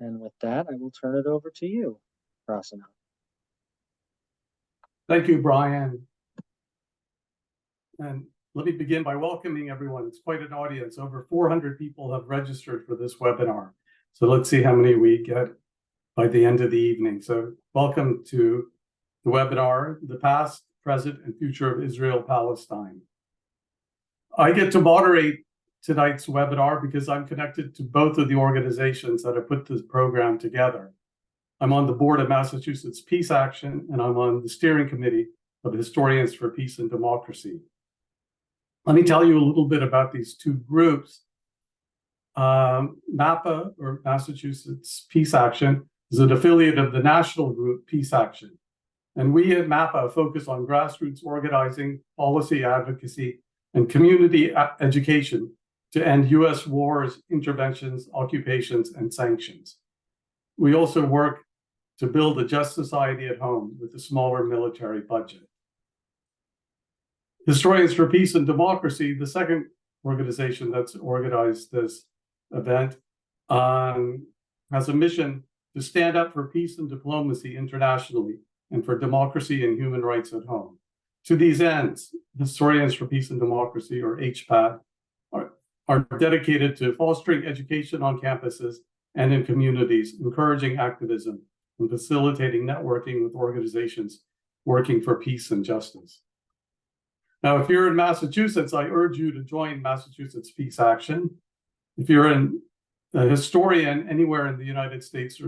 And with that, I will turn it over to you, Prasanna. Thank you, Brian. And let me begin by welcoming everyone. It's quite an audience. Over 400 people have registered for this webinar. So let's see how many we get by the end of the evening. So welcome to the webinar, The Past, Present, and Future of Israel-Palestine. I get to moderate tonight's webinar because I'm connected to both of the organizations that have put this program together. I'm on the board of Massachusetts Peace Action, and I'm on the steering committee of Historians for Peace and Democracy. Let me tell you a little bit about these two groups. MAPA, or Massachusetts Peace Action, is an affiliate of the national group Peace Action. And we at MAPA focus on grassroots organizing, policy advocacy, and community education to end US wars, interventions, occupations, and sanctions. We also work to build a just society at home with a smaller military budget. Historians for Peace and Democracy, the second organization that's organized this event, has a mission to stand up for peace and diplomacy internationally and for democracy and human rights at home. To these ends, Historians for Peace and Democracy, or HPAD, are dedicated to fostering education on campuses and in communities, encouraging activism, and facilitating networking with organizations working for peace and justice. Now, if you're in Massachusetts, I urge you to join Massachusetts Peace Action. If you're a historian anywhere in the United States,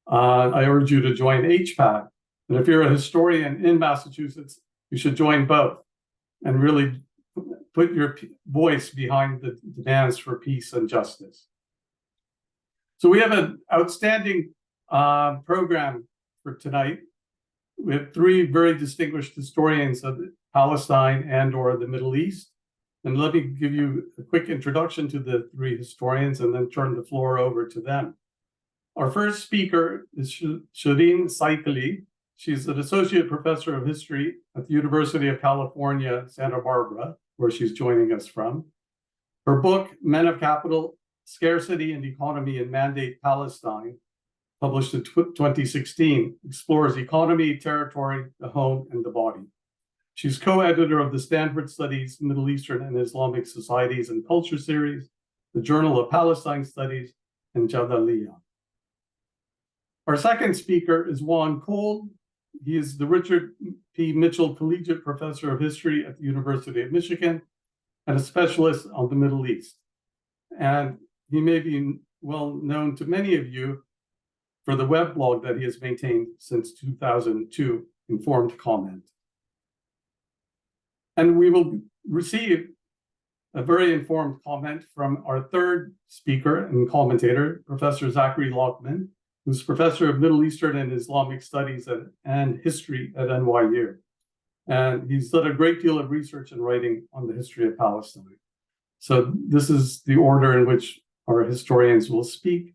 I urge you to join HPAD. And if you're a historian in Massachusetts, you should join both and really put your voice behind the demands for peace and justice. So we have an outstanding program for tonight. We have three very distinguished historians of Palestine and/or the Middle East. And let me give you a quick introduction to the three historians and then turn the floor over to them. Our first speaker is Sherene Seikaly. She's an associate professor of history at the University of California, Santa Barbara, where she's joining us from. Her book, Men of Capital, Scarcity and Economy in Mandate Palestine, published in 2016, explores economy, territory, the home, and the body. She's co-editor of the Stanford Studies, Middle Eastern and Islamic Societies and Culture series, the Journal of Palestine Studies, and Jadaliyya. Our second speaker is Juan Cole. He is the Richard P. Mitchell Collegiate Professor of History at the University of Michigan and a specialist on the Middle East. And he may be well known to many of you for the weblog that he has maintained since 2002, Informed Comment. And we will receive a very informed comment from our third speaker and commentator, Professor Zachary Lockman, who's professor of Middle Eastern and Islamic Studies and History at NYU. And he's done a great deal of research and writing on the history of Palestine. So this is the order in which our historians will speak.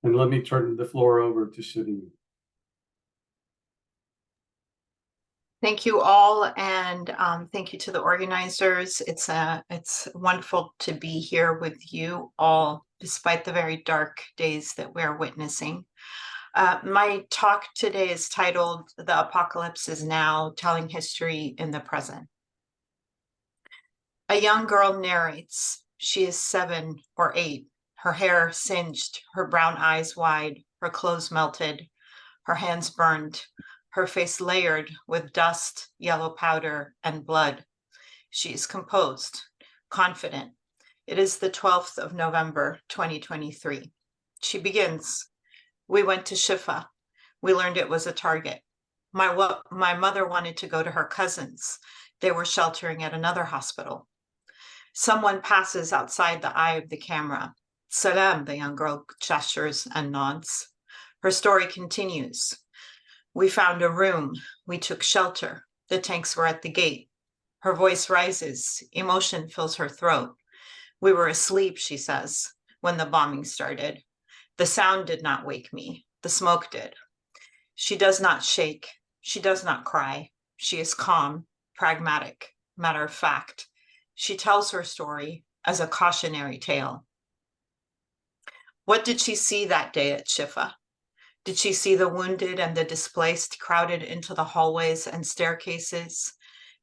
And let me turn the floor over to Sherene. Thank you all, and thank you to the organizers. It's wonderful to be here with you all, despite the very dark days that we're witnessing. My talk today is titled, "The Apocalypse is Now, Telling History in the Present." A young girl narrates. She is 7 or 8, her hair singed, her brown eyes wide, her clothes melted, her hands burned, her face layered with dust, yellow powder, and blood. She is composed, confident. It is the 12th of November, 2023. She begins, "We went to Shifa. We learned it was a target. My mother wanted to go to her cousins. They were sheltering at another hospital. Someone passes outside the eye of the camera. Salam, the young girl gestures and nods. Her story continues. We found a room. We took shelter. The tanks were at the gate. Her voice rises. Emotion fills her throat. We were asleep, she says, when the bombing started. The sound did not wake me. The smoke did. She does not shake. She does not cry. She is calm, pragmatic, matter of fact. She tells her story as a cautionary tale. What did she see that day at Shifa? Did she see the wounded and the displaced crowded into the hallways and staircases?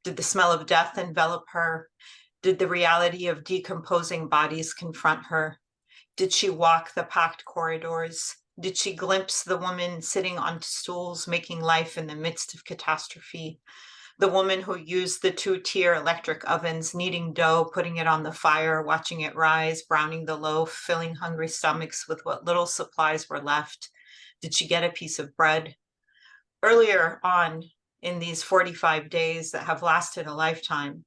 Did the smell of death envelop her? Did the reality of decomposing bodies confront her? Did she walk the packed corridors? Did she glimpse the woman sitting on stools making life in the midst of catastrophe? The woman who used the 2-tier electric ovens, kneading dough, putting it on the fire, watching it rise, browning the loaf, filling hungry stomachs with what little supplies were left. Did she get a piece of bread? Earlier on in these 45 days that have lasted a lifetime,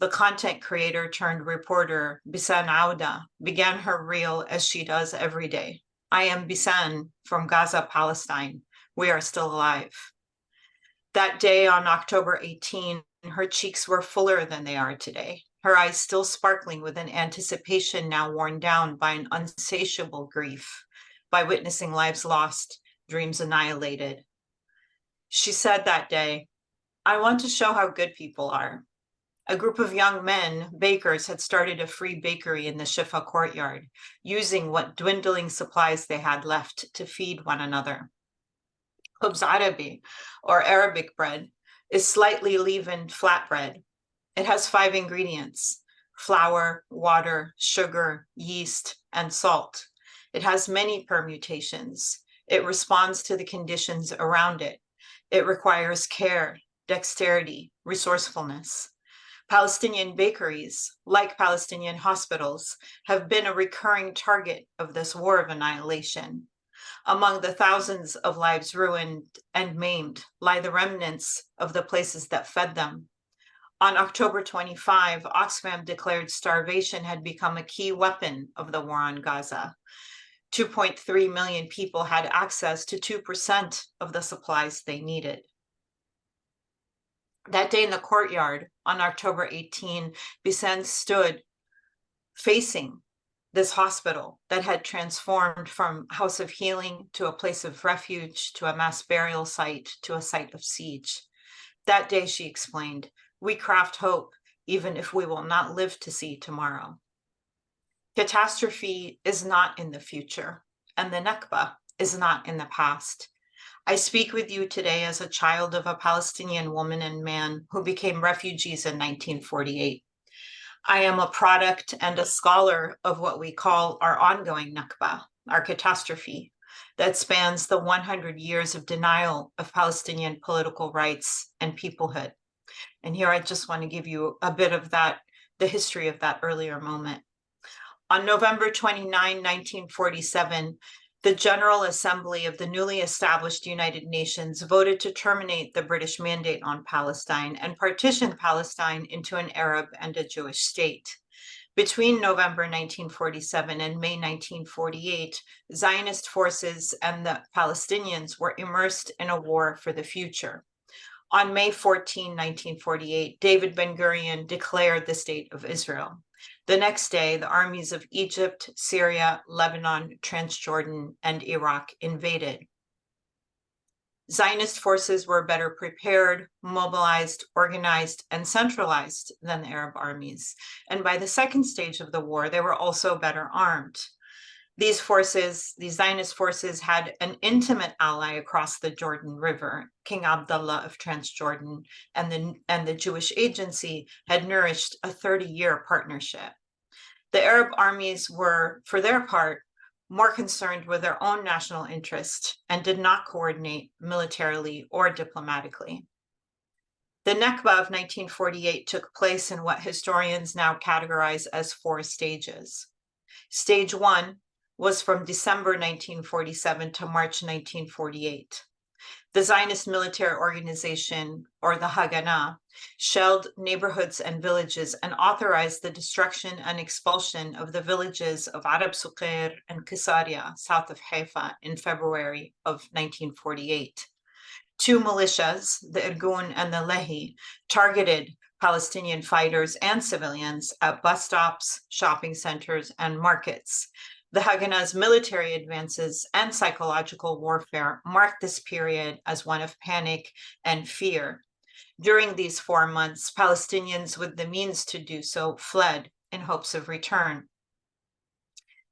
the content creator turned reporter Bisan Auda began her reel as she does every day. I am Bisan from Gaza, Palestine. We are still alive. That day on October 18, her cheeks were fuller than they are today, her eyes still sparkling with an anticipation now worn down by an unsatiable grief, by witnessing lives lost, dreams annihilated. She said that day, I want to show how good people are. A group of young men, bakers, had started a free bakery in the Shifa courtyard, using what dwindling supplies they had left to feed one another. Khubz Arabi, or Arabic bread, is slightly leavened flatbread. It has 5 ingredients: flour, water, sugar, yeast, and salt. It has many permutations. It responds to the conditions around it. It requires care, dexterity, resourcefulness. Palestinian bakeries, like Palestinian hospitals, have been a recurring target of this war of annihilation. Among the thousands of lives ruined and maimed lie the remnants of the places that fed them. On October 25, Oxfam declared starvation had become a key weapon of the war on Gaza. 2.3 million people had access to 2% of the supplies they needed. That day in the courtyard on October 18, Bisan stood facing this hospital that had transformed from a house of healing to a place of refuge, to a mass burial site, to a site of siege. That day, she explained, we craft hope, even if we will not live to see tomorrow. Catastrophe is not in the future, and the Nakba is not in the past. I speak with you today as a child of a Palestinian woman and man who became refugees in 1948. I am a product and a scholar of what we call our ongoing Nakba, our catastrophe, that spans the 100 years of denial of Palestinian political rights and peoplehood. And here I just want to give you a bit of that, the history of that earlier moment. On November 29, 1947, the General Assembly of the newly established United Nations voted to terminate the British mandate on Palestine and partition Palestine into an Arab and a Jewish state. Between November 1947 and May 1948, Zionist forces and the Palestinians were immersed in a war for the future. On May 14, 1948, David Ben-Gurion declared the State of Israel. The next day, the armies of Egypt, Syria, Lebanon, Transjordan, and Iraq invaded. Zionist forces were better prepared, mobilized, organized, and centralized than the Arab armies. And by the second stage of the war, they were also better armed. These Zionist forces, had an intimate ally across the Jordan River. King Abdullah of Transjordan and the Jewish Agency had nourished a 30-year partnership. The Arab armies were, for their part, more concerned with their own national interest and did not coordinate militarily or diplomatically. The Nakba of 1948 took place in what historians now categorize as 4 stages. Stage 1 was from December 1947 to March 1948. The Zionist military organization, or the Haganah, shelled neighborhoods and villages and authorized the destruction and expulsion of the villages of Arab Suqair and Qisaria, south of Haifa, in February of 1948. 2 militias, the Irgun and the Lehi, targeted Palestinian fighters and civilians at bus stops, shopping centers, and markets. The Haganah's military advances and psychological warfare marked this period as one of panic and fear. During these 4 months, Palestinians with the means to do so fled in hopes of return.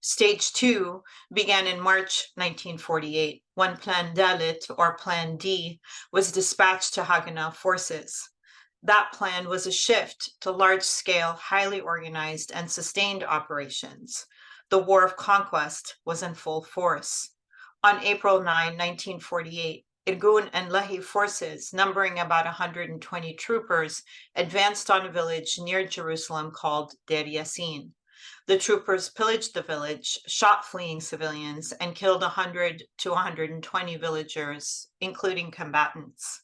Stage 2 began in March 1948, when Plan Dalit, or Plan D, was dispatched to Haganah forces. That plan was a shift to large-scale, highly organized and sustained operations. The War of Conquest was in full force. On April 9, 1948, Irgun and Lehi forces, numbering about 120 troopers, advanced on a village near Jerusalem called Deir Yassin. The troopers pillaged the village, shot fleeing civilians, and killed 100 to 120 villagers, including combatants.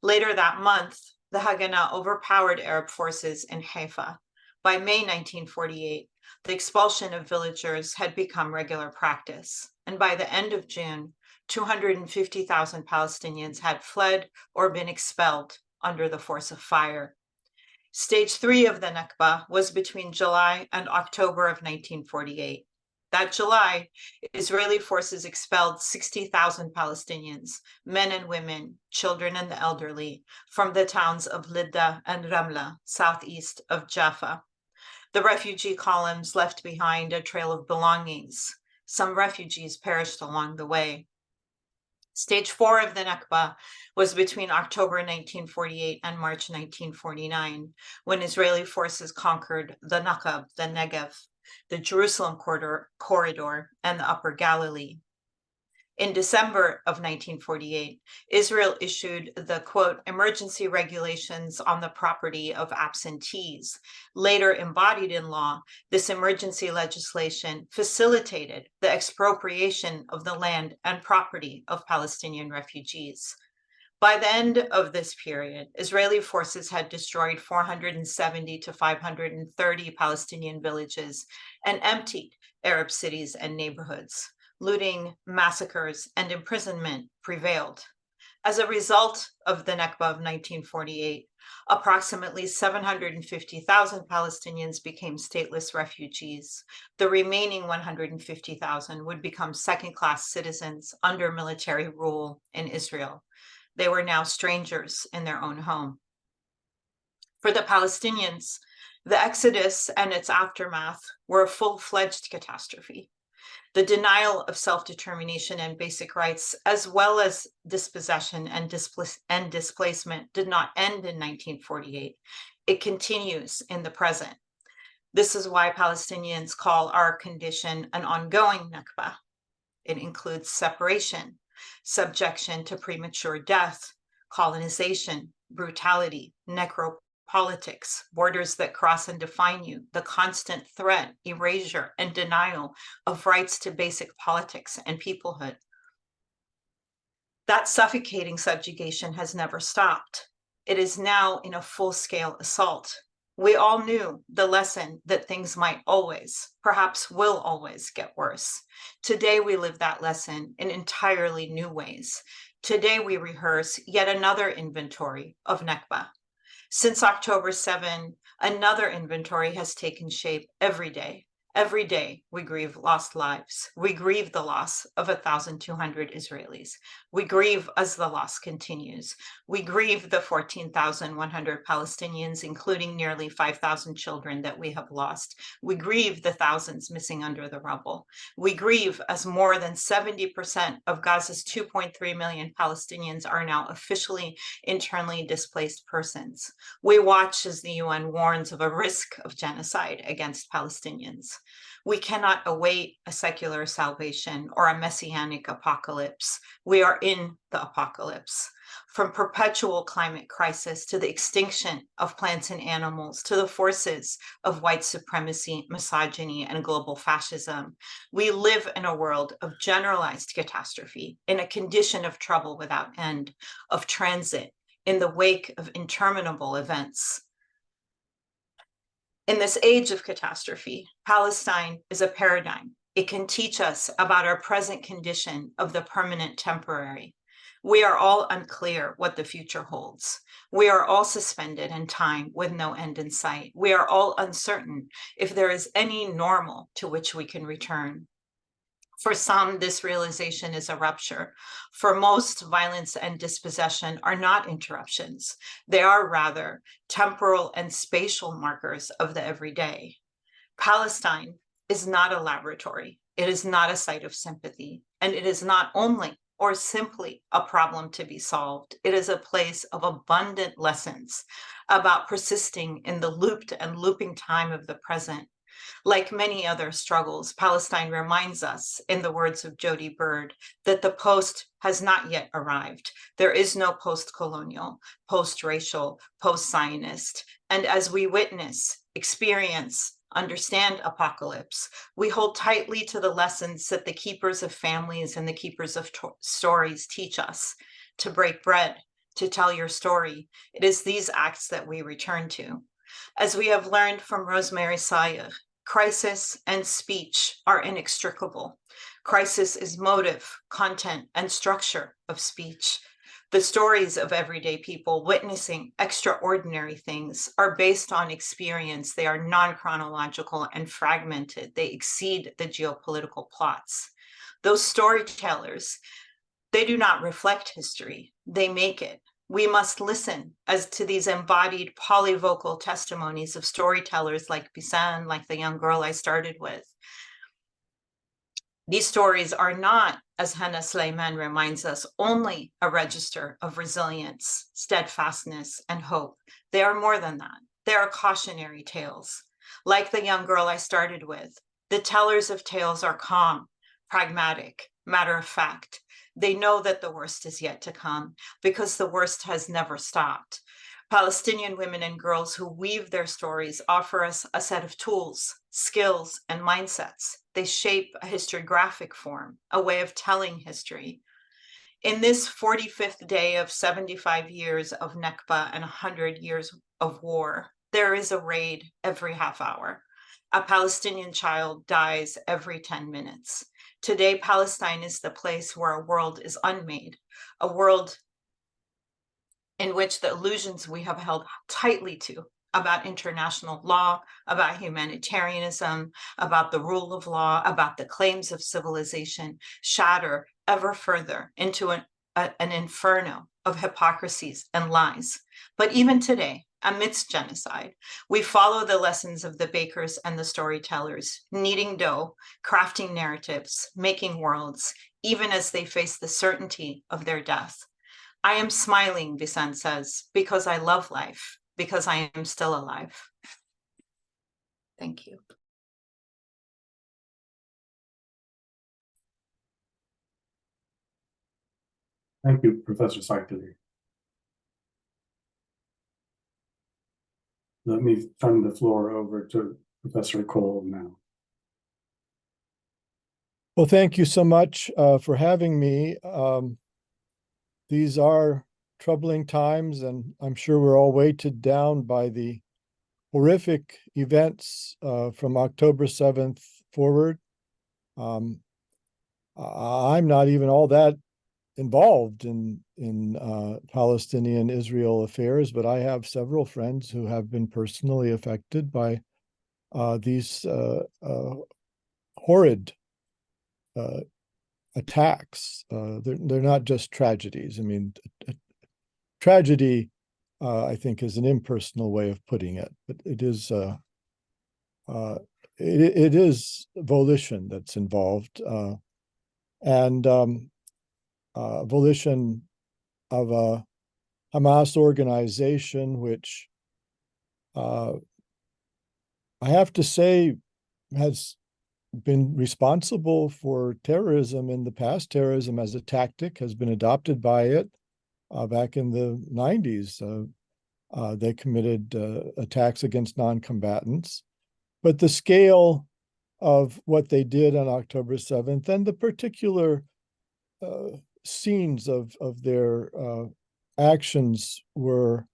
Later that month, the Haganah overpowered Arab forces in Haifa. By May 1948, the expulsion of villagers had become regular practice, and by the end of June, 250,000 Palestinians had fled or been expelled under the force of fire. Stage 3 of the Nakba was between July and October of 1948. That July, Israeli forces expelled 60,000 Palestinians, men and women, children and the elderly, from the towns of Lidda and Ramla, southeast of Jaffa. The refugee columns left behind a trail of belongings. Some refugees perished along the way. Stage 4 of the Nakba was between October 1948 and March 1949, when Israeli forces conquered the Nakab, the Negev, the Jerusalem corridor, and the Upper Galilee. In December of 1948, Israel issued the, quote, emergency regulations on the property of absentees. Later embodied in law, this emergency legislation facilitated the expropriation of the land and property of Palestinian refugees. By the end of this period, Israeli forces had destroyed 470 to 530 Palestinian villages and emptied Arab cities and neighborhoods. Looting, massacres, and imprisonment prevailed. As a result of the Nakba of 1948, approximately 750,000 Palestinians became stateless refugees. The remaining 150,000 would become second-class citizens under military rule in Israel. They were now strangers in their own home. For the Palestinians, the exodus and its aftermath were a full-fledged catastrophe. The denial of self-determination and basic rights, as well as dispossession and displacement, did not end in 1948. It continues in the present. This is why Palestinians call our condition an ongoing Nakba. It includes separation, subjection to premature death, colonization, brutality, necropolitics, borders that cross and define you, the constant threat, erasure, and denial of rights to basic politics and peoplehood. That suffocating subjugation has never stopped. It is now in a full-scale assault. We all knew the lesson that things might always, perhaps will always, get worse. Today we live that lesson in entirely new ways. Today we rehearse yet another inventory of Nakba. Since October 7, another inventory has taken shape every day. Every day, we grieve lost lives. We grieve the loss of 1,200 Israelis. We grieve as the loss continues. We grieve the 14,100 Palestinians, including nearly 5,000 children that we have lost. We grieve the thousands missing under the rubble. We grieve as more than 70% of Gaza's 2.3 million Palestinians are now officially internally displaced persons. We watch as the UN warns of a risk of genocide against Palestinians. We cannot await a secular salvation or a messianic apocalypse. We are in the apocalypse. From perpetual climate crisis to the extinction of plants and animals to the forces of white supremacy, misogyny, and global fascism, we live in a world of generalized catastrophe, in a condition of trouble without end, of transit, in the wake of interminable events. In this age of catastrophe, Palestine is a paradigm. It can teach us about our present condition of the permanent temporary. We are all unclear what the future holds. We are all suspended in time with no end in sight. We are all uncertain if there is any normal to which we can return. For some, this realization is a rupture. For most, violence and dispossession are not interruptions. They are rather temporal and spatial markers of the everyday. Palestine is not a laboratory. It is not a site of sympathy. And it is not only or simply a problem to be solved. It is a place of abundant lessons about persisting in the looped and looping time of the present. Like many other struggles, Palestine reminds us, in the words of Jody Bird, that the post has not yet arrived. There is no post-colonial, post-racial, post-Zionist. And as we witness, experience, understand apocalypse, we hold tightly to the lessons that the keepers of families and the keepers of stories teach us: to break bread, to tell your story. It is these acts that we return to. As we have learned from Rosemary Sayer, crisis and speech are inextricable. Crisis is motive, content, and structure of speech. The stories of everyday people witnessing extraordinary things are based on experience. They are non-chronological and fragmented. They exceed the geopolitical plots. Those storytellers, they do not reflect history, they make it. We must listen as to these embodied polyvocal testimonies of storytellers like Bisan, like the young girl I started with. These stories are not, as Hannah Sleiman reminds us, only a register of resilience, steadfastness, and hope. They are more than that. They are cautionary tales. Like the young girl I started with, the tellers of tales are calm, pragmatic, matter of fact. They know that the worst is yet to come because the worst has never stopped. Palestinian women and girls who weave their stories offer us a set of tools, skills, and mindsets. They shape a historiographic form, a way of telling history. In this 45th day of 75 years of Nakba and 100 years of war, there is a raid every half hour. A Palestinian child dies every 10 minutes. Today, Palestine is the place where a world is unmade, a world in which the illusions we have held tightly to about international law, about humanitarianism, about the rule of law, about the claims of civilization, shatter ever further into an inferno of hypocrisies and lies. But even today, amidst genocide, we follow the lessons of the bakers and the storytellers, kneading dough, crafting narratives, making worlds, even as they face the certainty of their death. I am smiling, Bisan says, because I love life, because I am still alive. Thank you. Thank you, Professor Seikaly. Let me turn the floor over to Professor Cole now. Well, thank you so much for having me. These are troubling times, and I'm sure we're all weighted down by the horrific events from October 7th forward. I'm not even all that involved in Palestinian-Israel affairs, but I have several friends who have been personally affected by these horrid attacks. They're not just tragedies. I mean, tragedy, I think, is an impersonal way of putting it, but it is it is volition that's involved, and volition of a Hamas organization, which I have to say has been responsible for terrorism in the past. Terrorism as a tactic has been adopted by it. Back in the 90s, they committed attacks against non-combatants. But the scale of what they did on October 7th and the particular scenes of their actions were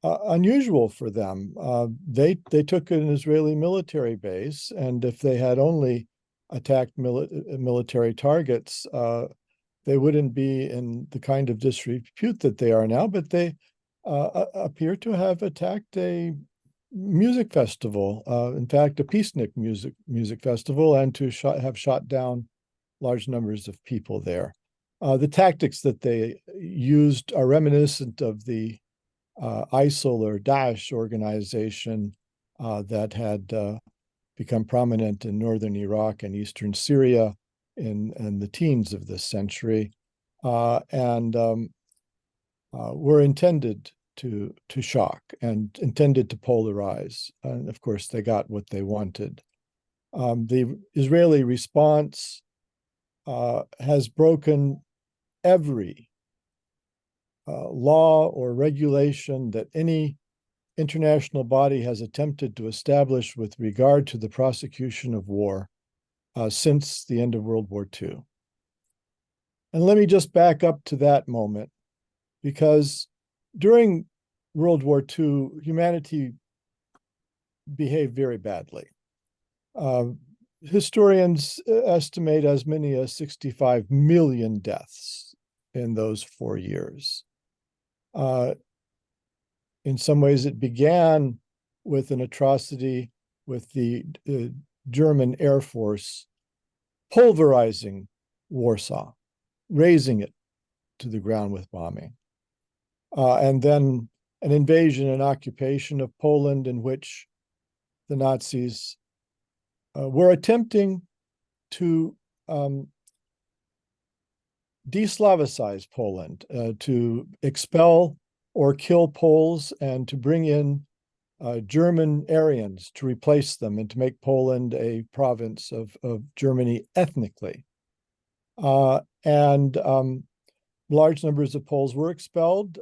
unusual for them. They took an Israeli military base, and if they had only attacked military targets, they wouldn't be in the kind of disrepute that they are now, but they appear to have attacked a music festival, in fact, a peacenik music festival, and to have shot down large numbers of people there. The tactics that they used are reminiscent of the ISIL or Daesh organization that had become prominent in northern Iraq and eastern Syria in the teens of this century, and were intended to shock and intended to polarize. And of course, they got what they wanted. The Israeli response has broken every law or regulation that any international body has attempted to establish with regard to the prosecution of war since the end of World War II. And let me just back up to that moment, because during World War II, humanity behaved very badly. Historians estimate as many as 65 million deaths in those 4 years. In some ways, it began with an atrocity with the German Air Force pulverizing Warsaw, razing it to the ground with bombing. And then an invasion and occupation of Poland, in which the Nazis were attempting to de-Slavicize Poland, to expel or kill Poles and to bring in German Aryans to replace them and to make Poland a province of Germany ethnically. And large numbers of Poles were expelled,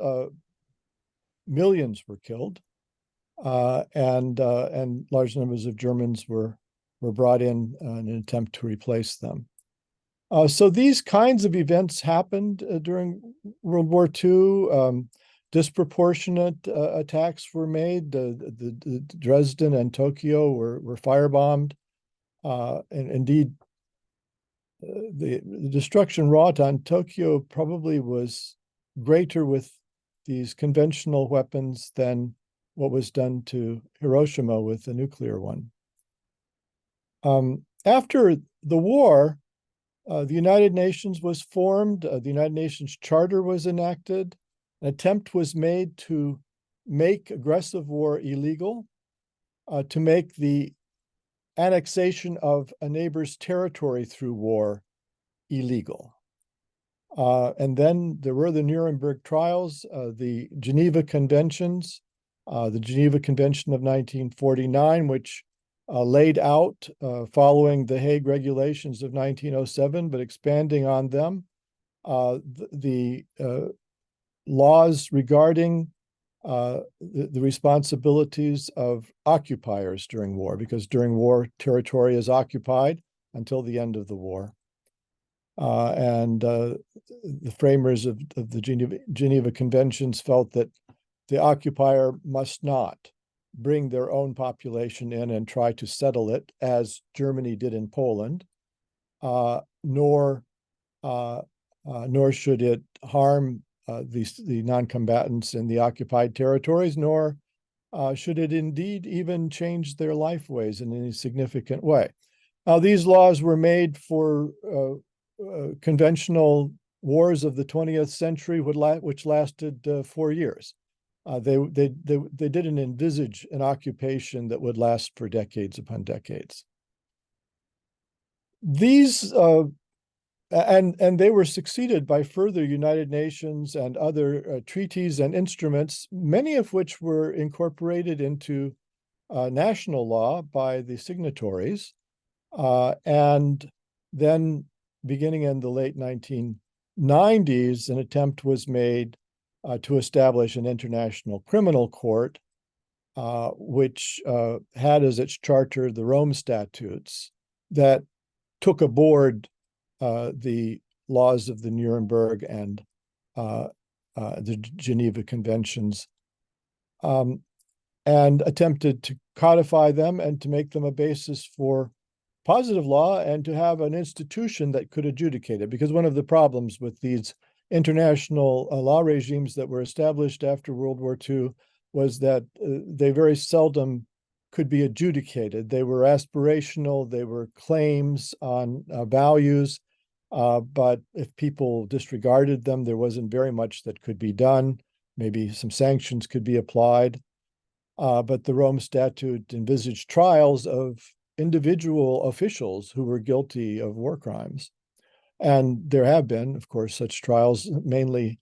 millions were killed, and large numbers of Germans were brought in an attempt to replace them. So these kinds of events happened during World War II. Disproportionate attacks were made. The Dresden and Tokyo were firebombed. And indeed, the destruction wrought on Tokyo probably was greater with these conventional weapons than what was done to Hiroshima with the nuclear one. After the war, the United Nations was formed. The United Nations Charter was enacted. An attempt was made to make aggressive war illegal, to make the annexation of a neighbor's territory through war illegal. And then there were the Nuremberg trials, the Geneva Conventions, the Geneva Convention of 1949, which laid out, following the Hague Regulations of 1907, but expanding on them, the laws regarding the responsibilities of occupiers during war, because during war, territory is occupied until the end of the war. And the framers of the Geneva Conventions felt that the occupier must not bring their own population in and try to settle it, as Germany did in Poland, nor should it harm the non-combatants in the occupied territories, nor should it indeed even change their lifeways in any significant way. Now, these laws were made for conventional wars of the 20th century, which lasted 4 years. They didn't envisage an occupation that would last for decades upon decades. These and they were succeeded by further United Nations and other treaties and instruments, many of which were incorporated into national law by the signatories. And then, beginning in the late 1990s, an attempt was made to establish an international criminal court, which had as its charter the Rome Statutes that took aboard the laws of the Nuremberg and the Geneva Conventions, and attempted to codify them and to make them a basis for positive law and to have an institution that could adjudicate it. Because one of the problems with these international law regimes that were established after World War II was that they very seldom could be adjudicated. They were aspirational, they were claims on values, but if people disregarded them, there wasn't very much that could be done. Maybe some sanctions could be applied. But the Rome Statute envisaged trials of individual officials who were guilty of war crimes. And there have been, of course, such trials, mainly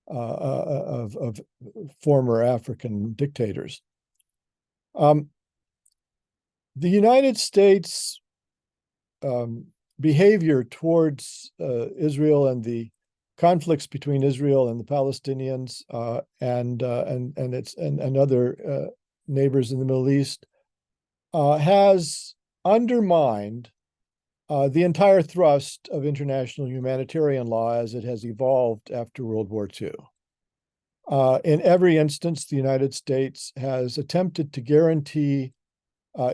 of former African dictators. The United States behavior towards Israel and the conflicts between Israel and the Palestinians and other neighbors in the Middle East has undermined the entire thrust of international humanitarian law as it has evolved after World War II. In every instance, the United States has attempted to guarantee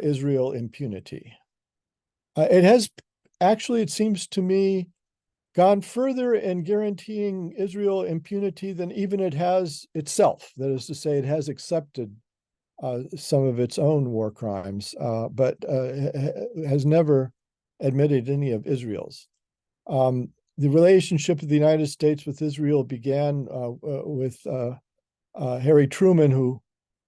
Israel impunity. It has actually, it seems to me, gone further in guaranteeing Israel impunity than even it has itself. That is to say, it has accepted some of its own war crimes, but has never admitted any of Israel's. The relationship of the United States with Israel began with Harry Truman, who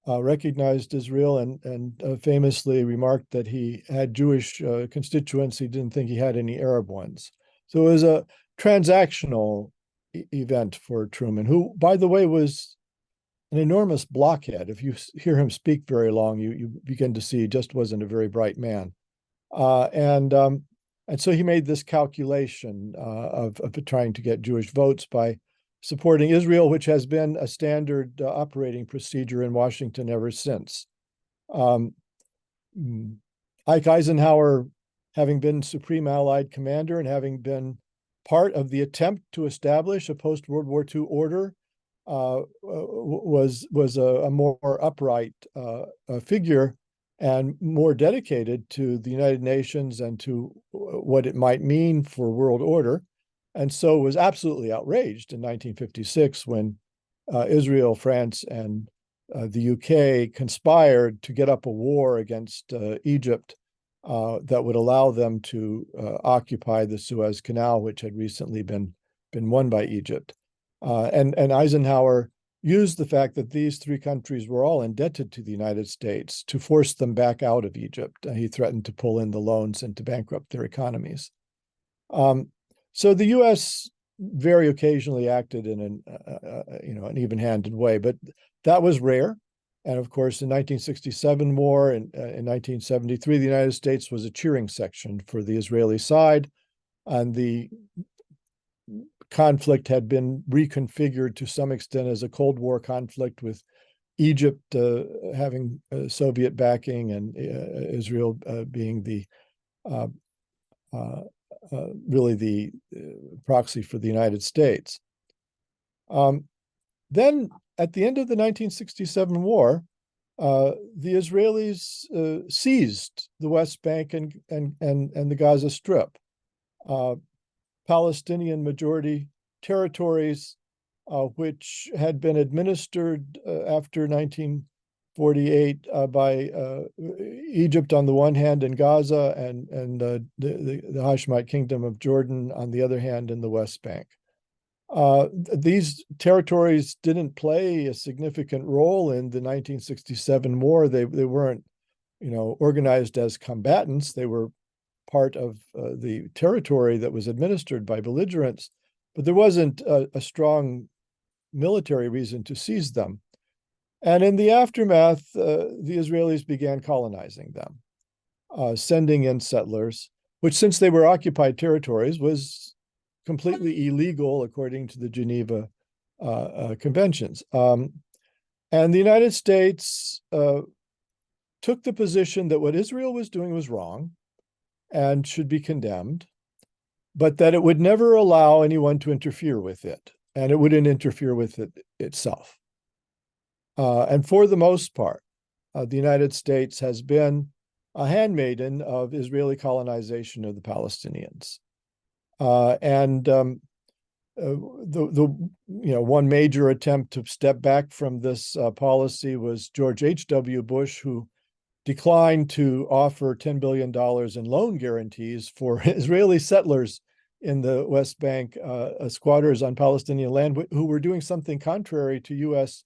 recognized Israel and famously remarked that he had Jewish constituents. He didn't think he had any Arab ones. So it was a transactional event for Truman, who, by the way, was an enormous blockhead. If you hear him speak very long, you begin to see he just wasn't a very bright man. And so he made this calculation of trying to get Jewish votes by supporting Israel, which has been a standard operating procedure in Washington ever since. Ike Eisenhower, having been Supreme Allied Commander and having been part of the attempt to establish a post-World War II order, was a more upright figure and more dedicated to the United Nations and to what it might mean for world order. And so was absolutely outraged in 1956 when Israel, France, and the UK conspired to get up a war against Egypt that would allow them to occupy the Suez Canal, which had recently been won by Egypt. And Eisenhower used the fact that these three countries were all indebted to the United States to force them back out of Egypt. He threatened to pull in the loans and to bankrupt their economies. So the U.S. very occasionally acted in an even-handed way, but that was rare. And of course, in 1967 war and in 1973, the United States was a cheering section for the Israeli side, and the conflict had been reconfigured to some extent as a Cold War conflict, with Egypt having Soviet backing and Israel being the really the proxy for the United States. Then at the end of the 1967 war, the Israelis seized the West Bank and the Gaza Strip. Palestinian majority territories, which had been administered after 1948 by Egypt on the one hand and Gaza and the Hashemite Kingdom of Jordan on the other hand in the West Bank. These territories didn't play a significant role in the 1967 war. They weren't, organized as combatants. They were part of the territory that was administered by belligerents, but there wasn't a strong military reason to seize them. And in the aftermath, the Israelis began colonizing them, sending in settlers, which, since they were occupied territories, was completely illegal according to the Geneva Conventions. And the United States took the position that what Israel was doing was wrong and should be condemned, but that it would never allow anyone to interfere with it, and it wouldn't interfere with it itself. And for the most part, the United States has been a handmaiden of Israeli colonization of the Palestinians. One major attempt to step back from this policy was George H.W. Bush, who declined to offer $10 billion in loan guarantees for Israeli settlers in the West Bank, squatters on Palestinian land, who were doing something contrary to U.S.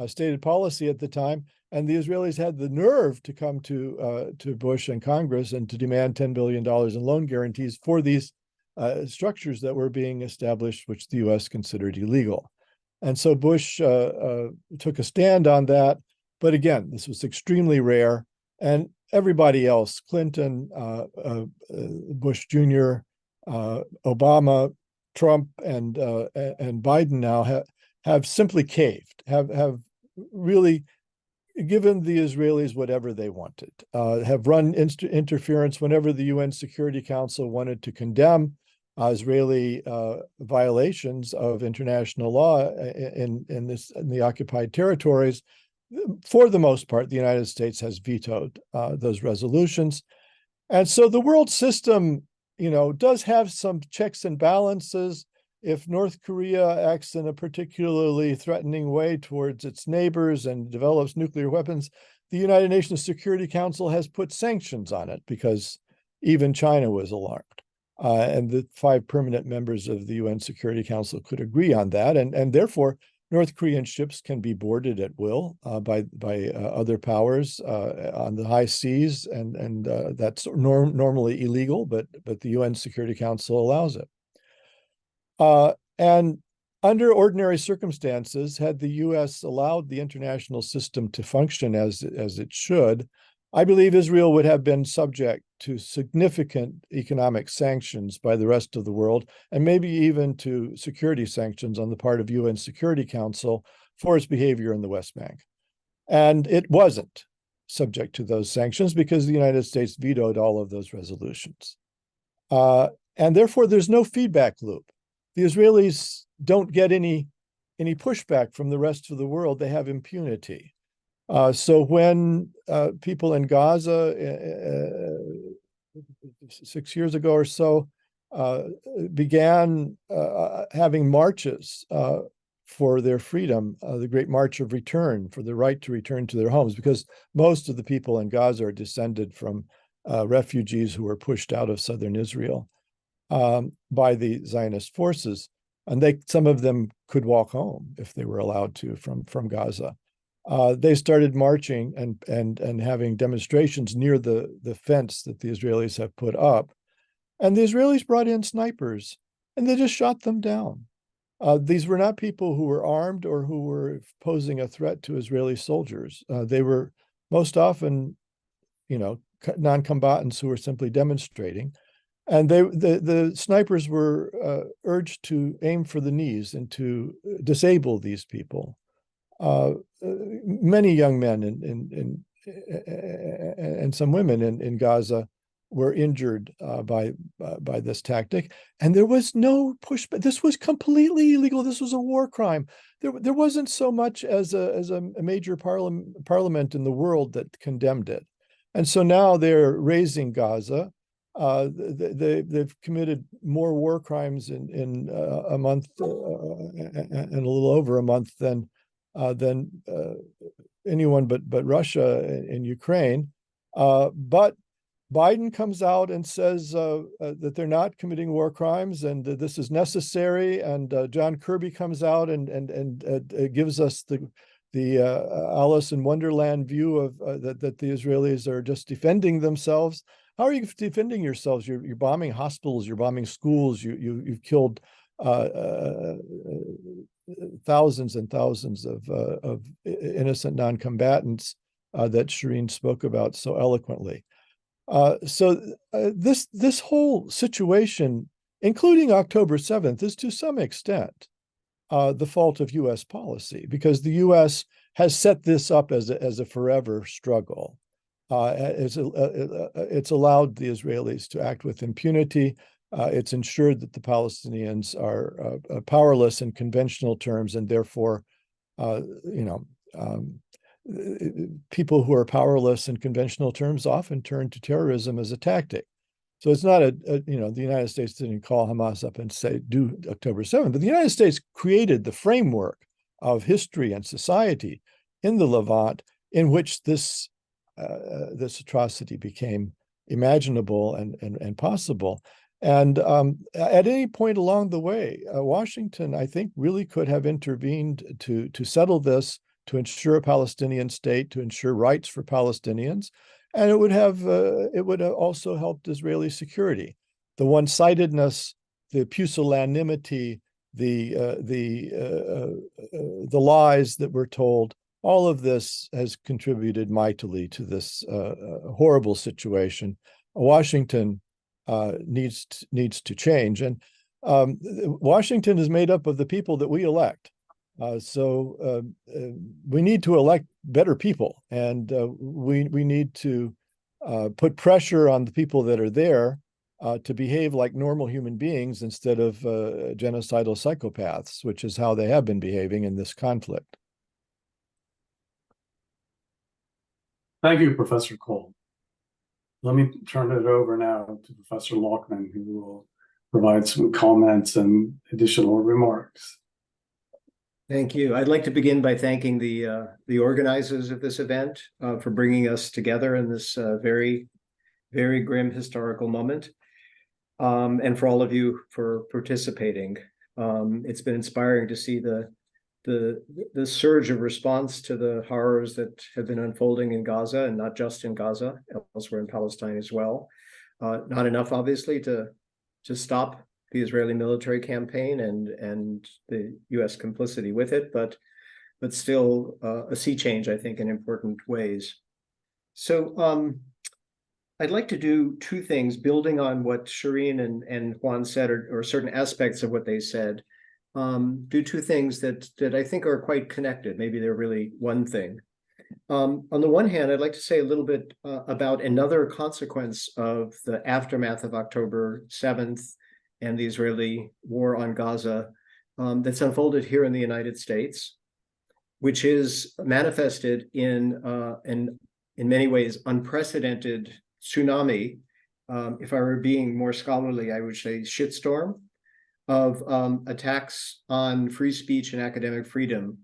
Stated policy at the time. And the Israelis had the nerve to come to Bush and Congress and to demand $10 billion in loan guarantees for these structures that were being established, which the U.S. considered illegal. And so Bush took a stand on that. But again, this was extremely rare. And everybody else, Clinton, Bush Jr., Obama, Trump, and Biden now have simply caved, have really given the Israelis whatever they wanted, have run interference whenever the UN Security Council wanted to condemn Israeli violations of international law in the occupied territories. For the most part, the United States has vetoed those resolutions. And so the world system, does have some checks and balances. If North Korea acts in a particularly threatening way towards its neighbors and develops nuclear weapons, the United Nations Security Council has put sanctions on it because even China was alarmed. And the 5 permanent members of the UN Security Council could agree on that. And therefore, North Korean ships can be boarded at will by other powers on the high seas, and that's normally illegal, but the UN Security Council allows it. And under ordinary circumstances, had the U.S. allowed the international system to function as it should, I believe Israel would have been subject to significant economic sanctions by the rest of the world, and maybe even to security sanctions on the part of UN Security Council for its behavior in the West Bank. And it wasn't subject to those sanctions because the United States vetoed all of those resolutions. And therefore, there's no feedback loop. The Israelis don't get any pushback from the rest of the world. They have impunity. So when people in Gaza 6 years ago or so began having marches for their freedom, the Great March of Return, for the right to return to their homes, because most of the people in Gaza are descended from refugees who were pushed out of southern Israel by the Zionist forces, and some of them could walk home if they were allowed to from Gaza. They started marching and having demonstrations near the fence that the Israelis have put up, and the Israelis brought in snipers and they just shot them down. These were not people who were armed or who were posing a threat to Israeli soldiers. They were most often, non-combatants who were simply demonstrating. And the snipers were urged to aim for the knees and to disable these people. Many young men and some women in Gaza were injured by this tactic, and there was no pushback. This was completely illegal. This was a war crime. There wasn't so much as a major parliament in the world that condemned it, and so now they're raising Gaza. They've committed more war crimes in a month and a little over a month than anyone but Russia in Ukraine. But Biden comes out and says that they're not committing war crimes and that this is necessary. And John Kirby comes out and gives us the Alice in Wonderland view of that the Israelis are just defending themselves. How are you defending yourselves? You're bombing hospitals, you're bombing schools, you've killed thousands and thousands of innocent non-combatants that Sherene spoke about so eloquently. So this whole situation, including October 7th, is to some extent the fault of U.S. policy, because the U.S. has set this up as a forever struggle. It's allowed the Israelis to act with impunity. It's ensured that the Palestinians are powerless in conventional terms, and therefore, people who are powerless in conventional terms often turn to terrorism as a tactic. So it's not the United States didn't call Hamas up and say, do October 7th, but the United States created the framework of history and society in the Levant in which this atrocity became imaginable and possible. And at any point along the way, Washington, I think, really could have intervened to settle this to ensure a Palestinian state, to ensure rights for Palestinians, and it would have also helped Israeli security. The one-sidedness, the pusillanimity, the lies that were told, all of this has contributed mightily to this horrible situation. Washington needs to change, and Washington is made up of the people that we elect. So we need to elect better people, and we need to put pressure on the people that are there to behave like normal human beings instead of genocidal psychopaths, which is how they have been behaving in this conflict. Thank you, Professor Cole. Let me turn it over now to Professor Lockman, who will provide some comments and additional remarks. Thank you. I'd like to begin by thanking the organizers of this event for bringing us together in this very, very grim historical moment, and for all of you for participating. It's been inspiring to see the surge of response to the horrors that have been unfolding in Gaza, and not just in Gaza, elsewhere in Palestine as well. Not enough, obviously, to stop the Israeli military campaign and the U.S. complicity with it, but still a sea change, I think, in important ways. So I'd like to do two things, building on what Sherene and Juan said, or certain aspects of what they said. Do two things that I think are quite connected. Maybe they're really one thing. On the one hand, I'd like to say a little bit about another consequence of the aftermath of October 7th and the Israeli war on Gaza that's unfolded here in the United States, which is manifested in many ways unprecedented tsunami. If I were being more scholarly, I would say shitstorm of attacks on free speech and academic freedom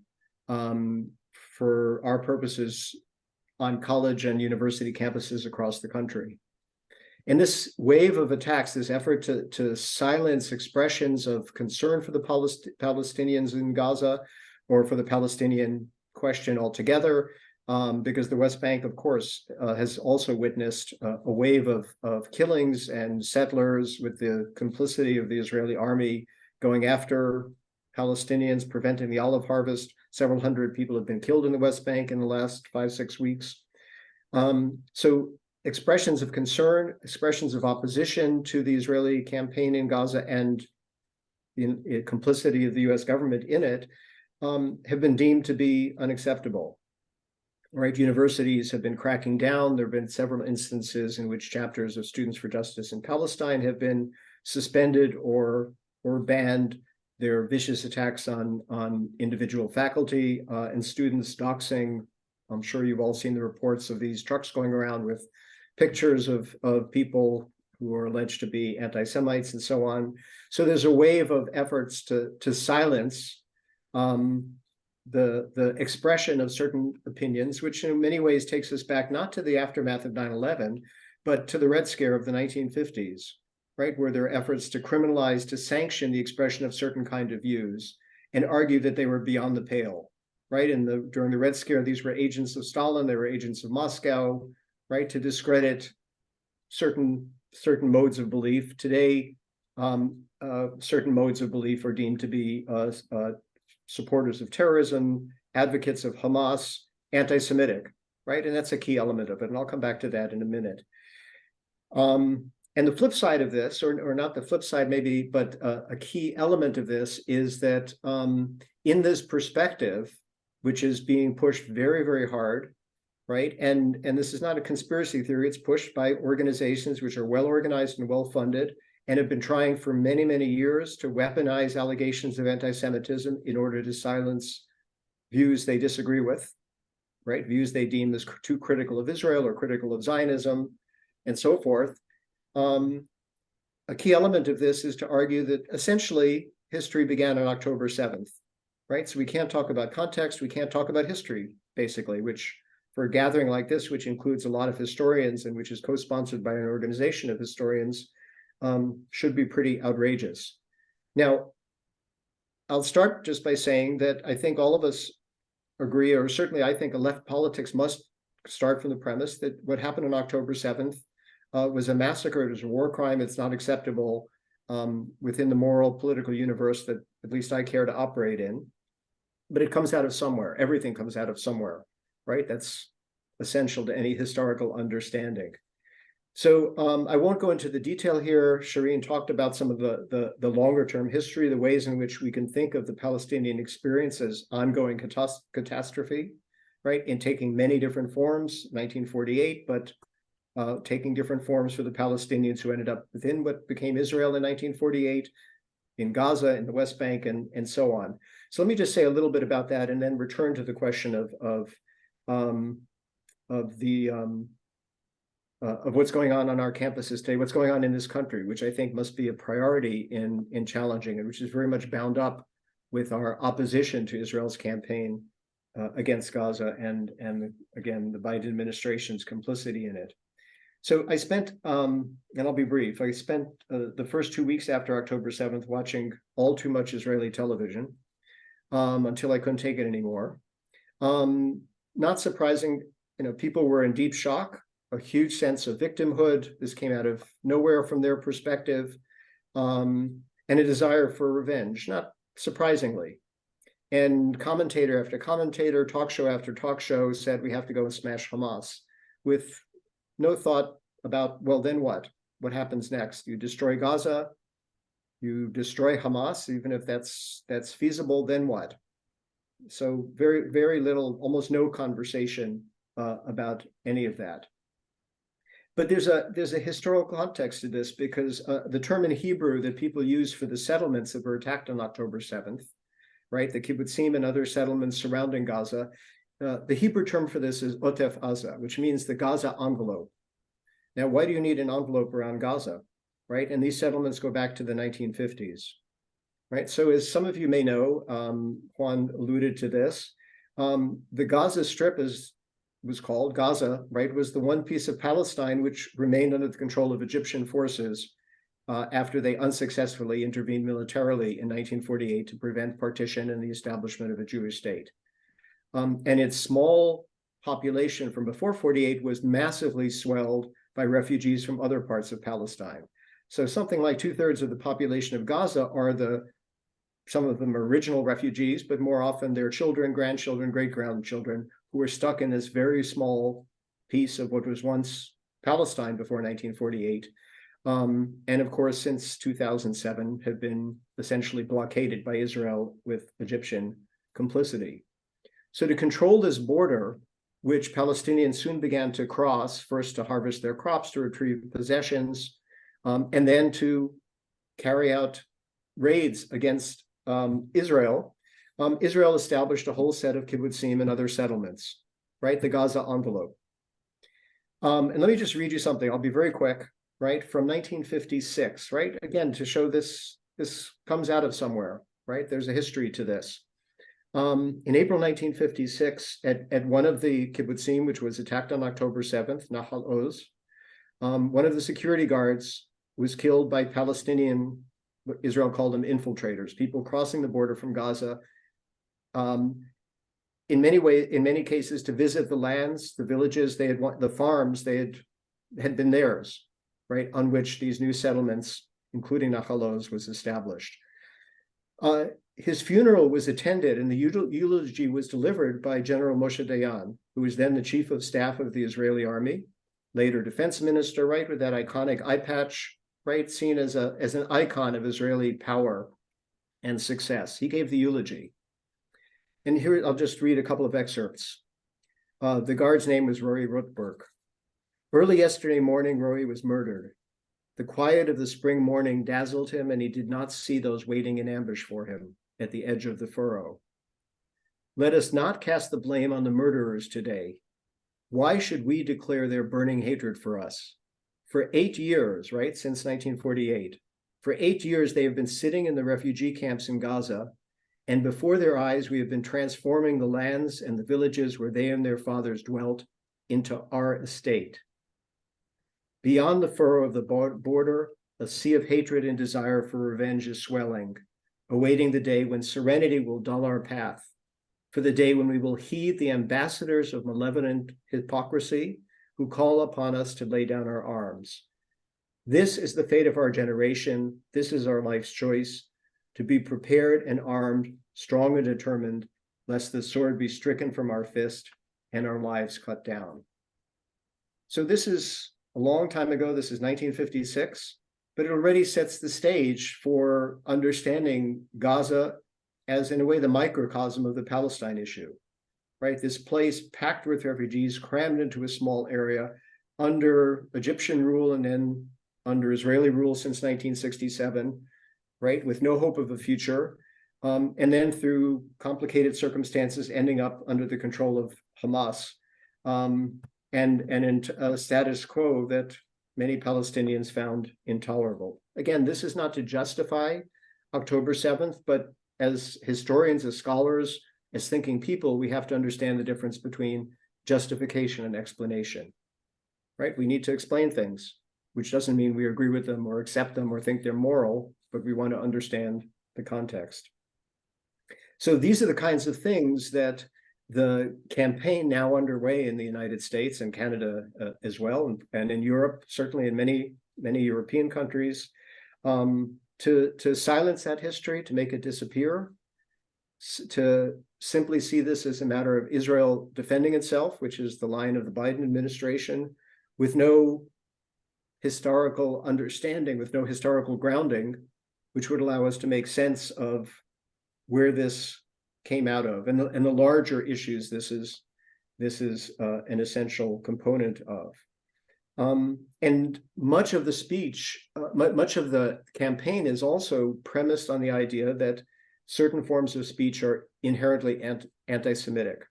for our purposes on college and university campuses across the country. And this wave of attacks, this effort to silence expressions of concern for the Palestinians in Gaza, or for the Palestinian question altogether, because the West Bank, of course, has also witnessed a wave of killings and settlers with the complicity of the Israeli army going after Palestinians, preventing the olive harvest. Several hundred people have been killed in the West Bank in the last 5-6 weeks. So expressions of concern, expressions of opposition to the Israeli campaign in Gaza and in complicity of the US government in it have been deemed to be unacceptable. Right, universities have been cracking down. There have been several instances in which chapters of Students for Justice in Palestine have been suspended or banned. There are vicious attacks on individual faculty and students, doxing. I'm sure you've all seen the reports of these trucks going around with pictures of people who are alleged to be anti-Semites and so on. So there's a wave of efforts to silence the expression of certain opinions, which in many ways takes us back not to the aftermath of 9/11, but to the Red Scare of the 1950s, right, where there are efforts to criminalize, to sanction the expression of certain kind of views and argue that they were beyond the pale, right? During the Red Scare, these were agents of Stalin, they were agents of Moscow, right, to discredit certain modes of belief. Today, certain modes of belief are deemed to be supporters of terrorism, advocates of Hamas, anti-Semitic, right? And that's a key element of it. And I'll come back to that in a minute. And the flip side of this, or not the flip side maybe, but a key element of this is that in this perspective, which is being pushed very, very hard, right? And this is not a conspiracy theory, it's pushed by organizations which are well organized and well funded, and have been trying for many, many years to weaponize allegations of anti-Semitism in order to silence views they disagree with, right? Views they deem as too critical of Israel or critical of Zionism and so forth. A key element of this is to argue that essentially history began on October 7th, right? So we can't talk about context, we can't talk about history, basically, which for a gathering like this, which includes a lot of historians and which is co-sponsored by an organization of historians, should be pretty outrageous. Now, I'll start just by saying that I think all of us agree, or certainly I think a left politics must start from the premise that what happened on October 7th was a massacre, it was a war crime, it's not acceptable within the moral political universe that at least I care to operate in. But it comes out of somewhere. Everything comes out of somewhere, right? That's essential to any historical understanding. So I won't go into the detail here. Sherene talked about some of the longer term history, the ways in which we can think of the Palestinian experience as ongoing catastrophe, right? In taking many different forms, 1948, but taking different forms for the Palestinians who ended up within what became Israel in 1948, in Gaza, in the West Bank, and so on. So let me just say a little bit about that, and then return to the question of what's going on our campuses today, what's going on in this country, which I think must be a priority in challenging, and which is very much bound up with our opposition to Israel's campaign against Gaza, and again, the Biden administration's complicity in it. So I spent, and I'll be brief, I spent the first 2 weeks after October 7th watching all too much Israeli television until I couldn't take it anymore. Not surprising, people were in deep shock, a huge sense of victimhood. This came out of nowhere from their perspective, and a desire for revenge, not surprisingly. And commentator after commentator, talk show after talk show said we have to go and smash Hamas, with no thought about, well, then what? What happens next? You destroy Gaza, you destroy Hamas, even if that's feasible, then what? So very, very little, almost no conversation about any of that. But there's a historical context to this, because the term in Hebrew that people use for the settlements that were attacked on October 7th, right, the kibbutzim and other settlements surrounding Gaza, the Hebrew term for this is Otef Aza, which means the Gaza envelope. Now, why do you need an envelope around Gaza, right? And these settlements go back to the 1950s, right? So as some of you may know, Juan alluded to this, the Gaza Strip was called Gaza, right, was the one piece of Palestine which remained under the control of Egyptian forces after they unsuccessfully intervened militarily in 1948 to prevent partition and the establishment of a Jewish state. And its small population from before 48 was massively swelled by refugees from other parts of Palestine. So something like 2/3 of the population of Gaza are some of them are original refugees, but more often their children, grandchildren, great-grandchildren who were stuck in this very small piece of what was once Palestine before 1948. And of course, since 2007, have been essentially blockaded by Israel with Egyptian complicity. So to control this border, which Palestinians soon began to cross, first to harvest their crops, to retrieve possessions, and then to carry out raids against Israel, Israel established a whole set of kibbutzim and other settlements, right? The Gaza envelope. And let me just read you something. I'll be very quick, right? From 1956, right? Again, to show this comes out of somewhere, right? There's a history to this. In April 1956, at one of the kibbutzim, which was attacked on October 7th, Nahal Oz, one of the security guards was killed by Palestinian, what Israel called them, infiltrators, people crossing the border from Gaza, in many cases to visit the lands, the villages, the farms had been theirs, right, on which these new settlements, including Nahal Oz, was established. His funeral was attended, and the eulogy was delivered by General Moshe Dayan, who was then the chief of staff of the Israeli army, later defense minister, right, with that iconic eye patch, right, seen as an icon of Israeli power and success. He gave the eulogy. And here, I'll just read a couple of excerpts. The guard's name was Rory Rothberg. Early yesterday morning, Rory was murdered. The quiet of the spring morning dazzled him, and he did not see those waiting in ambush for him at the edge of the furrow. Let us not cast the blame on the murderers today. Why should we declare their burning hatred for us? For 8 years, right, since 1948, for 8 years they have been sitting in the refugee camps in Gaza, and before their eyes we have been transforming the lands and the villages where they and their fathers dwelt into our estate. Beyond the furrow of the border, a sea of hatred and desire for revenge is swelling, awaiting the day when serenity will dull our path, for the day when we will heed the ambassadors of malevolent hypocrisy who call upon us to lay down our arms. This is the fate of our generation. This is our life's choice, to be prepared and armed, strong and determined, lest the sword be stricken from our fist and our lives cut down. So this is a long time ago. This is 1956, but it already sets the stage for understanding Gaza as, in a way, the microcosm of the Palestine issue, right? This place packed with refugees, crammed into a small area under Egyptian rule and then under Israeli rule since 1967, right? With no hope of a future. And then through complicated circumstances, ending up under the control of Hamas, and in a status quo that many Palestinians found intolerable. Again, this is not to justify October 7th, but as historians, as scholars, as thinking people, we have to understand the difference between justification and explanation, right? We need to explain things, which doesn't mean we agree with them or accept them or think they're moral, but we want to understand the context. So these are the kinds of things that the campaign now underway in the United States and Canada as well, and in Europe, certainly in many European countries, to silence that history, to make it disappear, to simply see this as a matter of Israel defending itself, which is the line of the Biden administration, with no historical understanding, with no historical grounding, which would allow us to make sense of where this came out of, and the larger issues this is an essential component of. And much of the speech, much of the campaign is also premised on the idea that certain forms of speech are inherently anti-Semitic,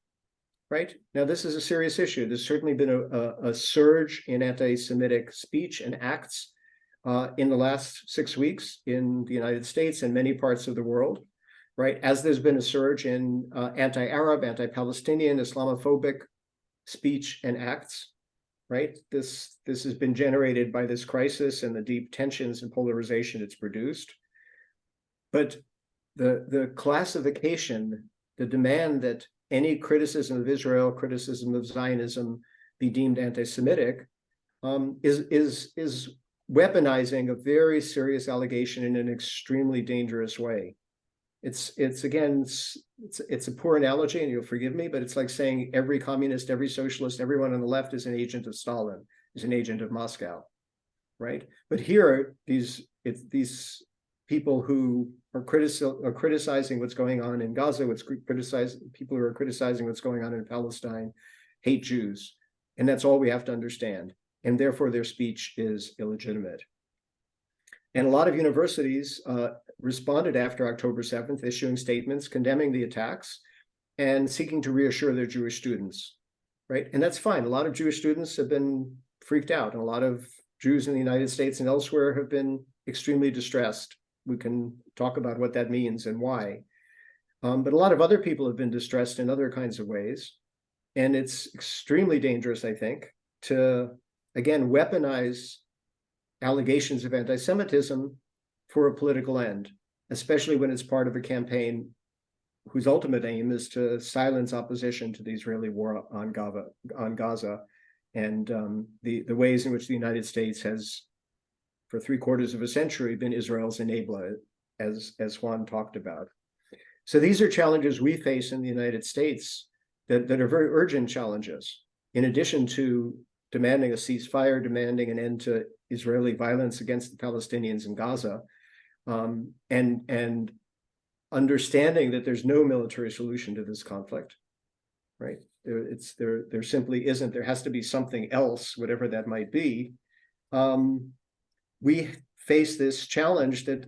right? Now, this is a serious issue. There's certainly been a surge in anti-Semitic speech and acts in the last 6 weeks in the United States and many parts of the world, right? As there's been a surge in anti-Arab, anti-Palestinian, Islamophobic speech and acts, right? This has been generated by this crisis and the deep tensions and polarization it's produced. But the classification, the demand that any criticism of Israel, criticism of Zionism be deemed anti-Semitic is weaponizing a very serious allegation in an extremely dangerous way. It's a poor analogy, and you'll forgive me, but it's like saying every communist, every socialist, everyone on the left is an agent of Stalin, is an agent of Moscow, right? But here, these people who are criticizing what's going on in Gaza, people who are criticizing what's going on in Palestine, hate Jews, and that's all we have to understand, and therefore their speech is illegitimate. And a lot of universities responded after October 7th, issuing statements condemning the attacks and seeking to reassure their Jewish students, right? And that's fine. A lot of Jewish students have been freaked out, and a lot of Jews in the United States and elsewhere have been extremely distressed. We can talk about what that means and why. But a lot of other people have been distressed in other kinds of ways. And it's extremely dangerous, I think, to, again, weaponize allegations of anti-Semitism for a political end, especially when it's part of a campaign whose ultimate aim is to silence opposition to the Israeli war on Gaza, and the ways in which the United States has, for 3/4 of a century, been Israel's enabler, as Juan talked about. So these are challenges we face in the United States that are very urgent challenges, in addition to demanding a ceasefire, demanding an end to Israeli violence against the Palestinians in Gaza, and understanding that there's no military solution to this conflict, right? There simply isn't. There has to be something else, whatever that might be. We face this challenge that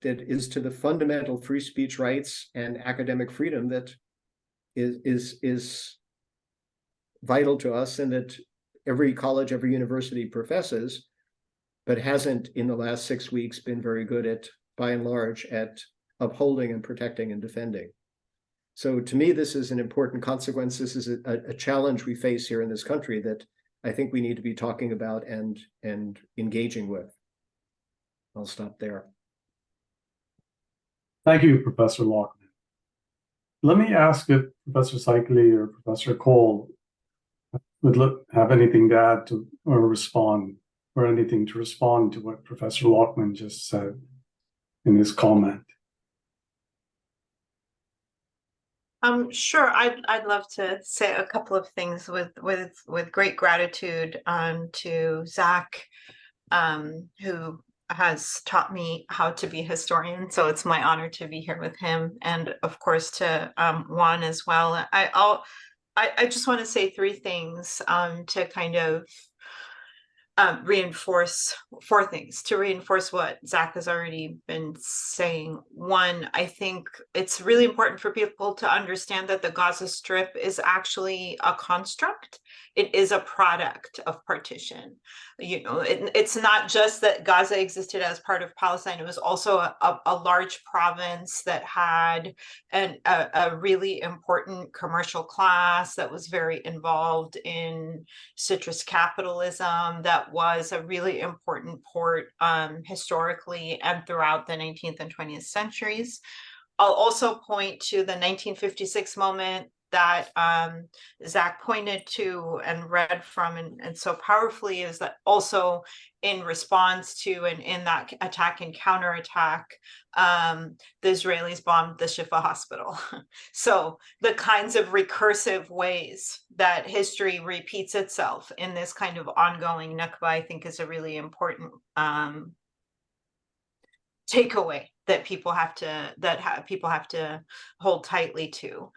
is to the fundamental free speech rights and academic freedom that is vital to us, and that every college, every university professes, but hasn't in the last 6 weeks been very good at, by and large, at upholding and protecting and defending. So to me, this is an important consequence. This is a challenge we face here in this country that I think we need to be talking about and engaging with. I'll stop there. Thank you, Professor Lockman. let me ask if Professor Seikaly or Professor Cole would have anything to add to or respond, or anything to respond to what Professor Lockman just said in his comment. Sure. I'd love to say a couple of things with great gratitude to Zach, who has taught me how to be a historian. So it's my honor to be here with him, and of course to Juan as well. I just want to say three things to kind of reinforce four things to reinforce what Zach has already been saying. One, I think it's really important for people to understand that the Gaza Strip is actually a construct. It is a product of partition. It's not just that Gaza existed as part of Palestine. It was also a large province that had a really important commercial class that was very involved in citrus capitalism, that was a really important port historically and throughout the 19th and 20th centuries. I'll also point to the 1956 moment that Zach pointed to and read from and so powerfully, is that also in response to and in that attack and counterattack, the Israelis bombed the Shifa hospital. So the kinds of recursive ways that history repeats itself in this kind of ongoing Nakba, I think, is a really important takeaway that people have to hold tightly to.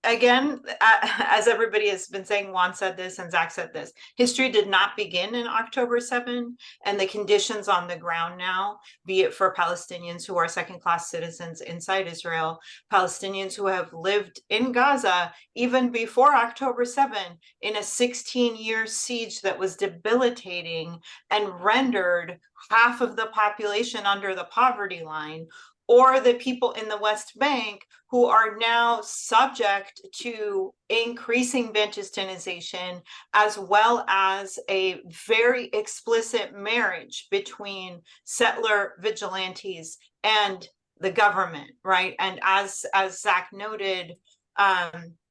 Again, as everybody has been saying, Juan said this and Zach said this, history did not begin in October 7, and the conditions on the ground now, be it for Palestinians who are second-class citizens inside Israel, Palestinians who have lived in Gaza even before October 7 in a 16-year siege that was debilitating and rendered half of the population under the poverty line, or the people in the West Bank who are now subject to increasing Bantustanization, as well as a very explicit marriage between settler vigilantes and the government, right? And as Zach noted,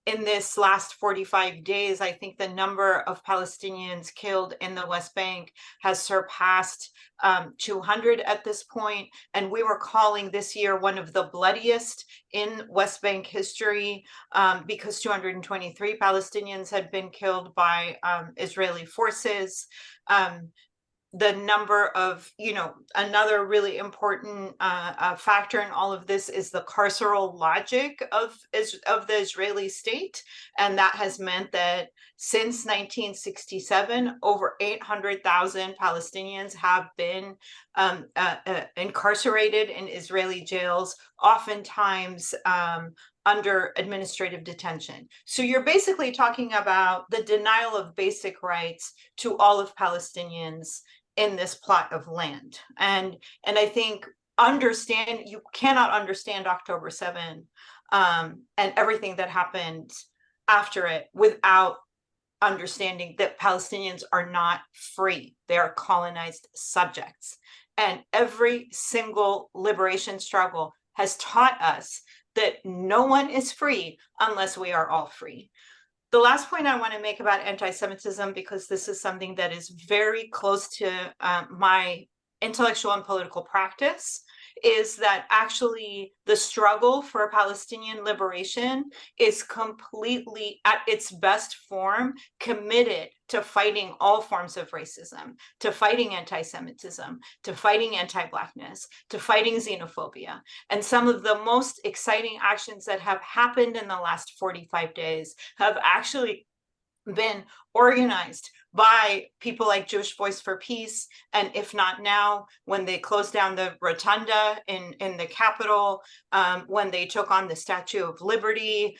in this last 45 days, I think the number of Palestinians killed in the West Bank has surpassed 200 at this point. And we were calling this year one of the bloodiest in West Bank history, because 223 Palestinians had been killed by Israeli forces. The number of, another really important factor in all of this is the carceral logic of the Israeli state. And that has meant that since 1967, over 800,000 Palestinians have been incarcerated in Israeli jails, oftentimes under administrative detention. So you're basically talking about the denial of basic rights to all of Palestinians in this plot of land. And I think you cannot understand October 7 and everything that happened after it without understanding that Palestinians are not free. They are colonized subjects. And every single liberation struggle has taught us that no one is free unless we are all free. The last point I want to make about anti-Semitism, because this is something that is very close to my intellectual and political practice, is that actually the struggle for Palestinian liberation is completely, at its best form, committed to fighting all forms of racism, to fighting anti-Semitism, to fighting anti-Blackness, to fighting xenophobia. And some of the most exciting actions that have happened in the last 45 days have actually been organized by people like Jewish Voice for Peace, and if not now, when they closed down the rotunda in the Capitol, when they took on the Statue of Liberty,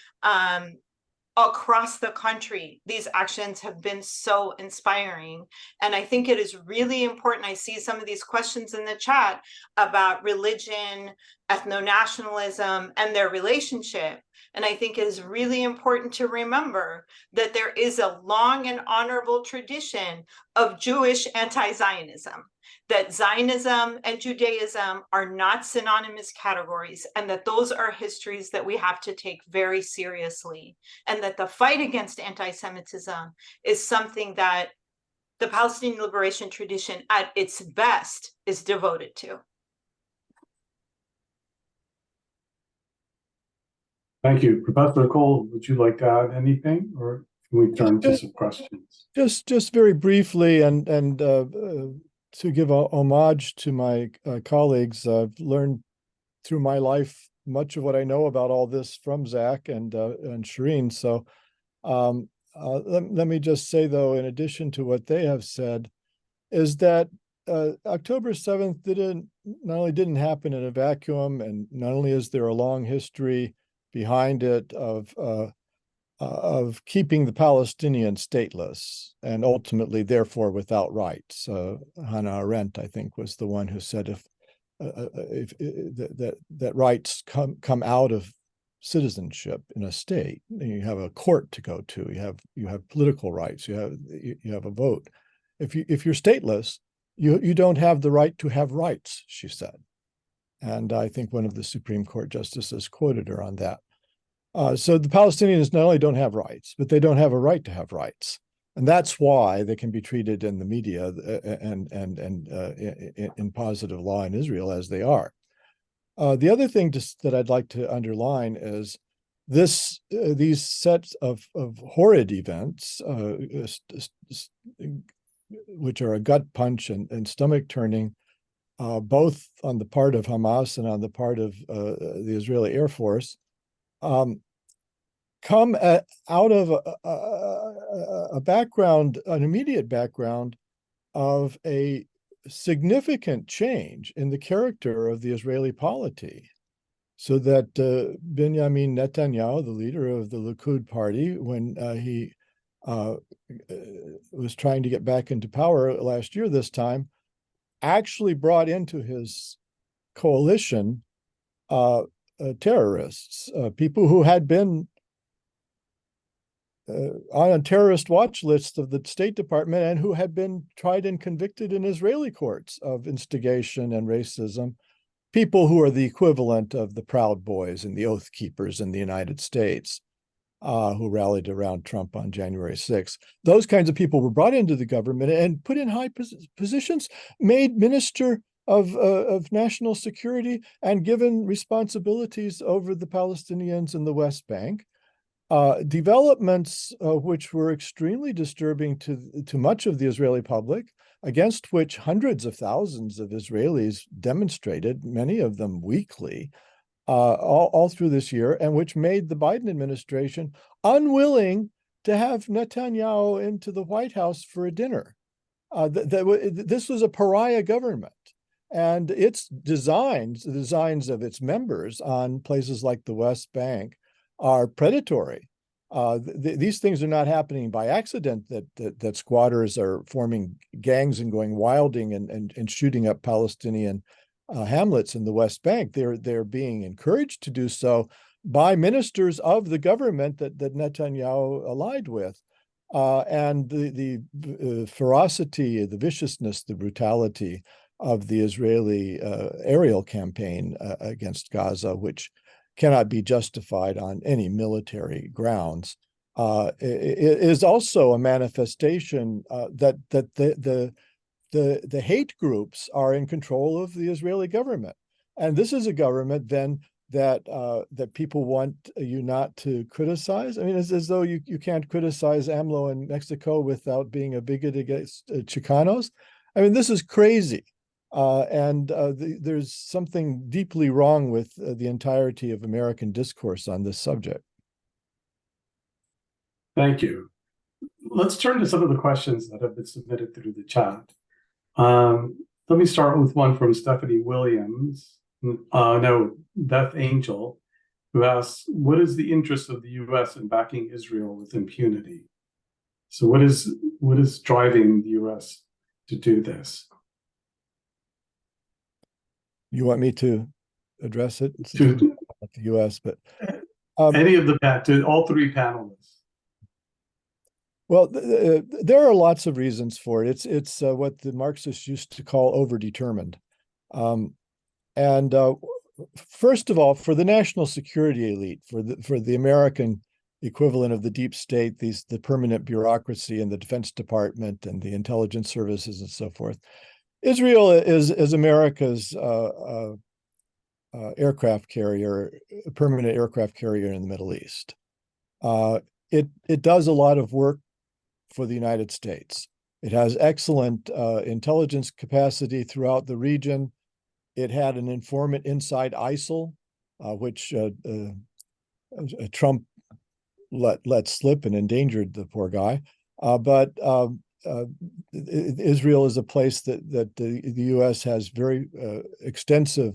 across the country, these actions have been so inspiring. And I think it is really important. I see some of these questions in the chat about religion, ethno-nationalism, and their relationship. And I think it is really important to remember that there is a long and honorable tradition of Jewish anti-Zionism, that Zionism and Judaism are not synonymous categories, and that those are histories that we have to take very seriously, and that the fight against anti-Semitism is something that the Palestinian liberation tradition at its best is devoted to. Thank you. Professor Cole, would you like to add anything, or can we turn to some questions? Just very briefly, and to give a homage to my colleagues, I've learned through my life much of what I know about all this from Zach and Sherene. So let me just say, though, in addition to what they have said, is that October 7th not only didn't happen in a vacuum, and not only is there a long history behind it of keeping the Palestinians stateless and ultimately, therefore, without rights. Hannah Arendt, I think, was the one who said if that rights come out of citizenship in a state, you have a court to go to, you have political rights, you have a vote. If you're stateless, you don't have the right to have rights, she said. And I think one of the Supreme Court justices quoted her on that. So the Palestinians not only don't have rights, but they don't have a right to have rights. And that's why they can be treated in the media and in positive law in Israel as they are. The other thing that I'd like to underline is these sets of horrid events, which are a gut punch and stomach turning, both on the part of Hamas and on the part of the Israeli Air Force, come out of a background, an immediate background of a significant change in the character of the Israeli polity. So that Benjamin Netanyahu, the leader of the Likud party, when he was trying to get back into power last year this time, actually brought into his coalition terrorists, people who had been on a terrorist watch list of the State Department and who had been tried and convicted in Israeli courts of instigation and racism, people who are the equivalent of the Proud Boys and the Oath Keepers in the United States, who rallied around Trump on January 6th. Those kinds of people were brought into the government and put in high positions, made minister of national security, and given responsibilities over the Palestinians in the West Bank. Developments which were extremely disturbing to much of the Israeli public, against which hundreds of thousands of Israelis demonstrated, many of them weekly, all through this year, and which made the Biden administration unwilling to have Netanyahu into the White House for a dinner. This was a pariah government, and its designs, the designs of its members on places like the West Bank, are predatory. These things are not happening by accident, that squatters are forming gangs and going wilding and shooting up Palestinian hamlets in the West Bank. They're being encouraged to do so by ministers of the government that Netanyahu allied with. And the ferocity, the viciousness, the brutality of the Israeli aerial campaign against Gaza, which cannot be justified on any military grounds, is also a manifestation that the hate groups are in control of the Israeli government. And this is a government then that people want you not to criticize. I mean, it's as though you can't criticize AMLO in Mexico without being a bigot against Chicanos. I mean, this is crazy. There's something deeply wrong with the entirety of American discourse on this subject. Thank you. Let's turn to some of the questions that have been submitted through the chat. Let me start with one from Stephanie Williams, Beth Angel, who asks, what is the interest of the U.S. in backing Israel with impunity? So what is driving the U.S. to do this? You want me to address it? To the U.S., but Any of to all three panelists. Well, there are lots of reasons for it. It's what the Marxists used to call overdetermined. And first of all, for the national security elite, for the American equivalent of the deep state, the permanent bureaucracy and the Defense Department and the intelligence services and so forth, Israel is America's aircraft carrier, permanent aircraft carrier in the Middle East. It does a lot of work for the United States. It has excellent intelligence capacity throughout the region. It had an informant inside ISIL, which Trump let slip and endangered the poor guy. But Israel is a place that the U.S. has very extensive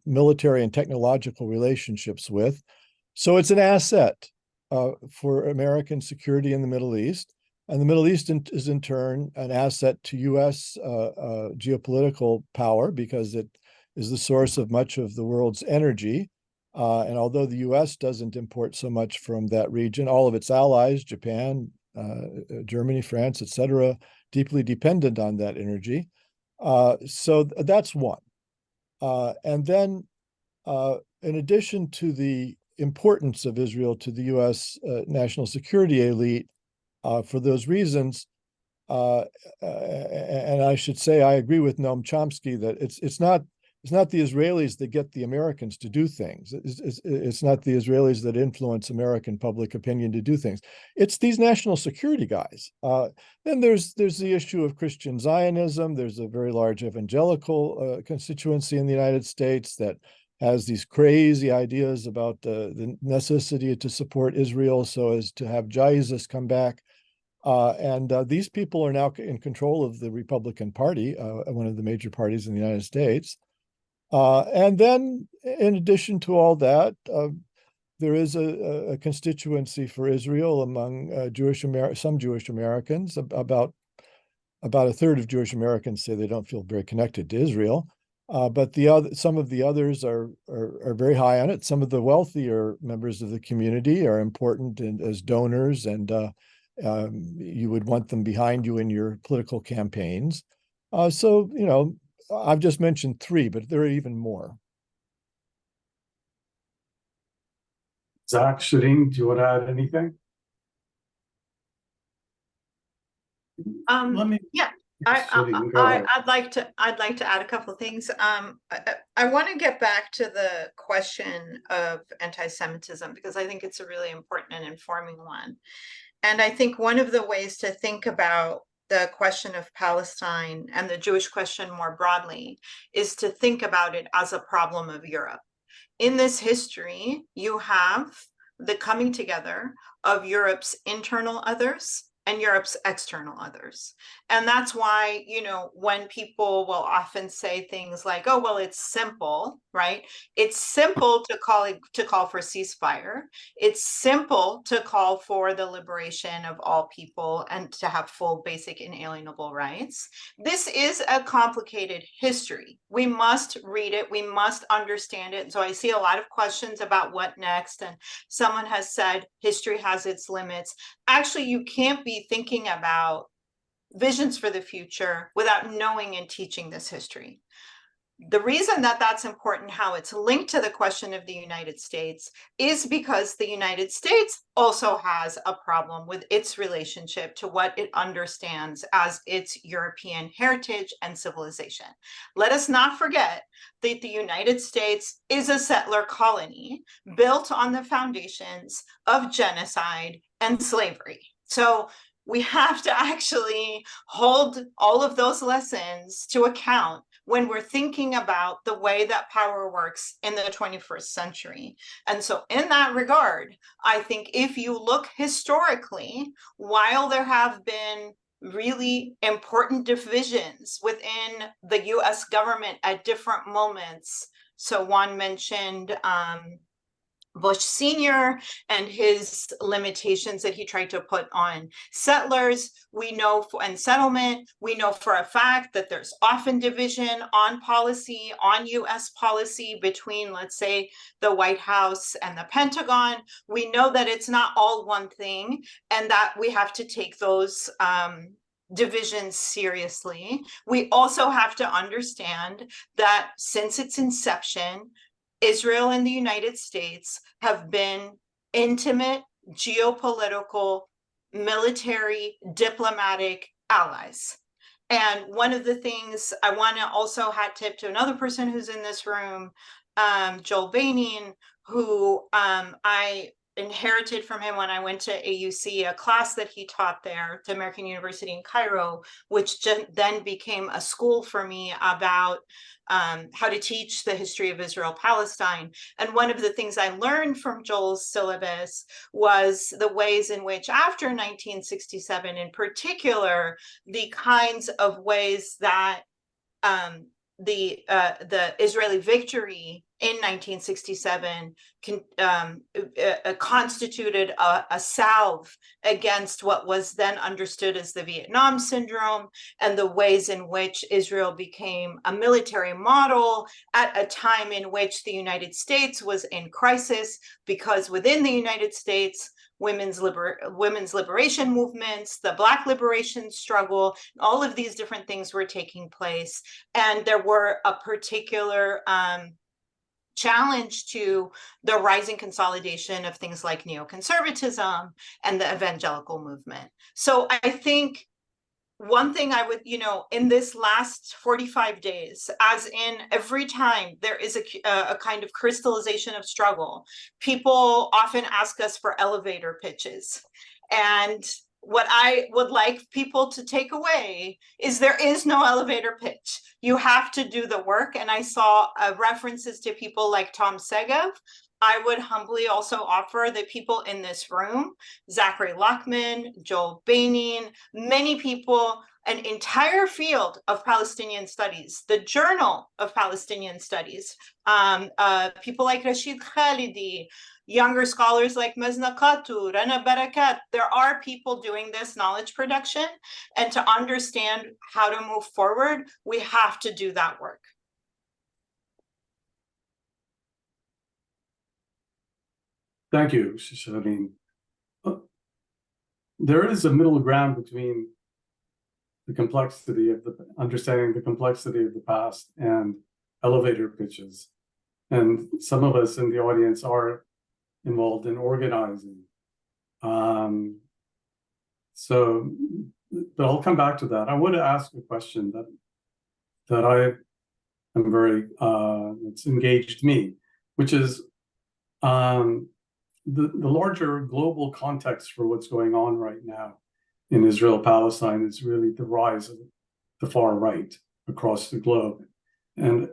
military and technological relationships with. So it's an asset for American security in the Middle East. And the Middle East is in turn an asset to U.S. Geopolitical power because it is the source of much of the world's energy. And although the U.S. doesn't import so much from that region, all of its allies, Japan, Germany, France, etc., deeply dependent on that energy. So that's one. And then in addition to the importance of Israel to the U.S. National security elite, for those reasons, and I should say I agree with Noam Chomsky that it's not the Israelis that get the Americans to do things. It's not the Israelis that influence American public opinion to do things. It's these national security guys. Then there's the issue of Christian Zionism. There's a very large evangelical constituency in the United States that has these crazy ideas about the necessity to support Israel so as to have Jesus come back. And these people are now in control of the Republican Party, one of the major parties in the United States. And then, in addition to all that, there is a constituency for Israel among some Jewish Americans. About a third of Jewish Americans say they don't feel very connected to Israel. But some of the others are very high on it. Some of the wealthier members of the community are important as donors, and you would want them behind you in your political campaigns. So, I've just mentioned three, but there are even more. Zach, Sherene, do you want to add anything? Yeah. Sherene, go ahead. I'd like to add a couple of things. I want to get back to the question of anti-Semitism because I think it's a really important and informing one. And I think one of the ways to think about the question of Palestine and the Jewish question more broadly is to think about it as a problem of Europe. In this history, you have the coming together of Europe's internal others and Europe's external others. And that's why, when people will often say things like, oh, well, it's simple, right? It's simple to call for ceasefire. It's simple to call for the liberation of all people and to have full basic inalienable rights. This is a complicated history. We must read it. We must understand it. And so I see a lot of questions about what next. And someone has said history has its limits. Actually, you can't be thinking about visions for the future without knowing and teaching this history. The reason that that's important, how it's linked to the question of the United States, is because the United States also has a problem with its relationship to what it understands as its European heritage and civilization. Let us not forget that the United States is a settler colony built on the foundations of genocide and slavery. So we have to actually hold all of those lessons to account when we're thinking about the way that power works in the 21st century. And so in that regard, I think if you look historically, while there have been really important divisions within the US government at different moments, so Juan mentioned Bush Sr. and his limitations that he tried to put on settlers. We know and settlement, we know for a fact that there's often division on policy, on US policy between, let's say, the White House and the Pentagon. We know that it's not all one thing, and that we have to take those divisions seriously. We also have to understand that since its inception, Israel and the United States have been intimate geopolitical, military, diplomatic allies. And one of the things I want to also hat tip to another person who's in this room, Joel Baining, who I inherited from him when I went to AUC, a class that he taught there, to American University in Cairo, which then became a school for me about how to teach the history of Israel-Palestine. And one of the things I learned from Joel's syllabus was the ways in which, after 1967 in particular, the kinds of ways that the Israeli victory in 1967 constituted a salve against what was then understood as the Vietnam syndrome, and the ways in which Israel became a military model at a time in which the United States was in crisis, because within the United States, women's liberation movements, the Black liberation struggle, all of these different things were taking place. And there were a particular challenge to the rising consolidation of things like neoconservatism and the evangelical movement. So I think one thing I would, in this last 45 days, as in every time there is a kind of crystallization of struggle, people often ask us for elevator pitches. And what I would like people to take away is there is no elevator pitch. You have to do the work. And I saw references to people like Tom Segev. I would humbly also offer that people in this room, Zachary Lockman, Joel Baining, many people, an entire field of Palestinian studies, the Journal of Palestinian Studies, people like Rashid Khalidi, younger scholars like Mezna Katu, Rana Barakat. There are people doing this knowledge production, and to understand how to move forward, we have to do that work. Thank you, Sherene. There is a middle ground between the complexity of understanding the complexity of the past and elevator pitches. And some of us in the audience are involved in organizing. But I'll come back to that. I want to ask a question that I am very, it's engaged me, which is, the larger global context for what's going on right now in Israel-Palestine is really the rise of the far right across the globe. And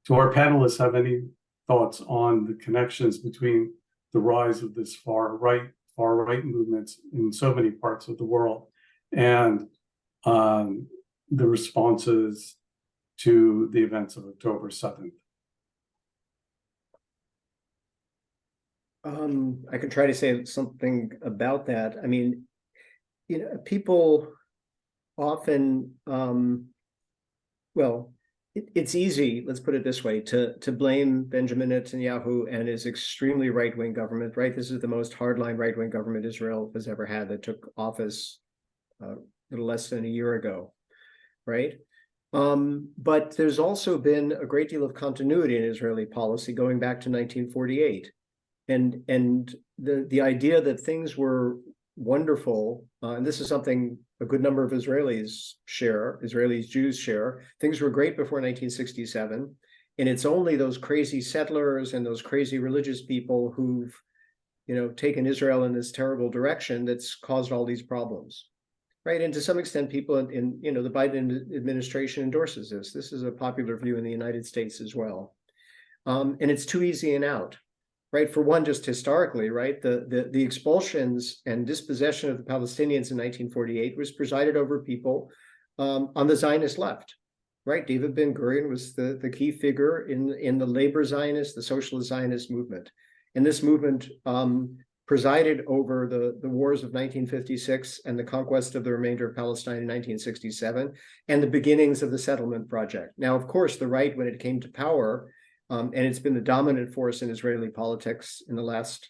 do our panelists have any thoughts on the connections between the rise of this far right movements in so many parts of the world and the responses to the events of October 7th? I could try to say something about that. I mean, people often, it's easy, let's put it this way, to blame Benjamin Netanyahu and his extremely right-wing government, right? This is the most hardline right-wing government Israel has ever had, that took office a little less than a year ago, right? But there's also been a great deal of continuity in Israeli policy going back to 1948. And the idea that things were wonderful, and this is something a good number of Jews share, things were great before 1967, and it's only those crazy settlers and those crazy religious people who've, taken Israel in this terrible direction that's caused all these problems, right? And to some extent, people in the Biden administration endorses this. This is a popular view in the United States as well, and it's too easy an out. Right, for one, just historically, right, the expulsions and dispossession of the Palestinians in 1948 was presided over people on the Zionist left, right? David Ben-Gurion was the key figure in the labor Zionist, the socialist Zionist movement. And this movement presided over the wars of 1956 and the conquest of the remainder of Palestine in 1967 and the beginnings of the settlement project. Now, of course, the right, when it came to power, and it's been the dominant force in Israeli politics in the last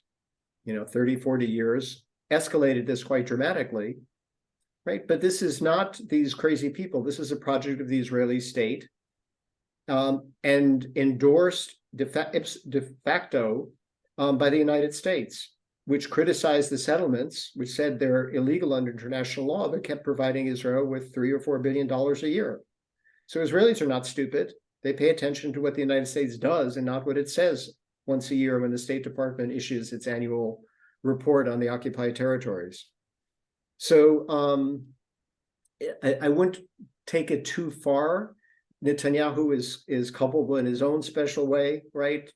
30, 40 years, escalated this quite dramatically, right? But this is not these crazy people. This is a project of the Israeli state, and endorsed de facto by the United States, which criticized the settlements, which said they're illegal under international law, but kept providing Israel with $3 or $4 billion a year. So Israelis are not stupid. They pay attention to what the United States does and not what it says once a year when the State Department issues its annual report on the occupied territories. So I wouldn't take it too far. Netanyahu is culpable in his own special way, right?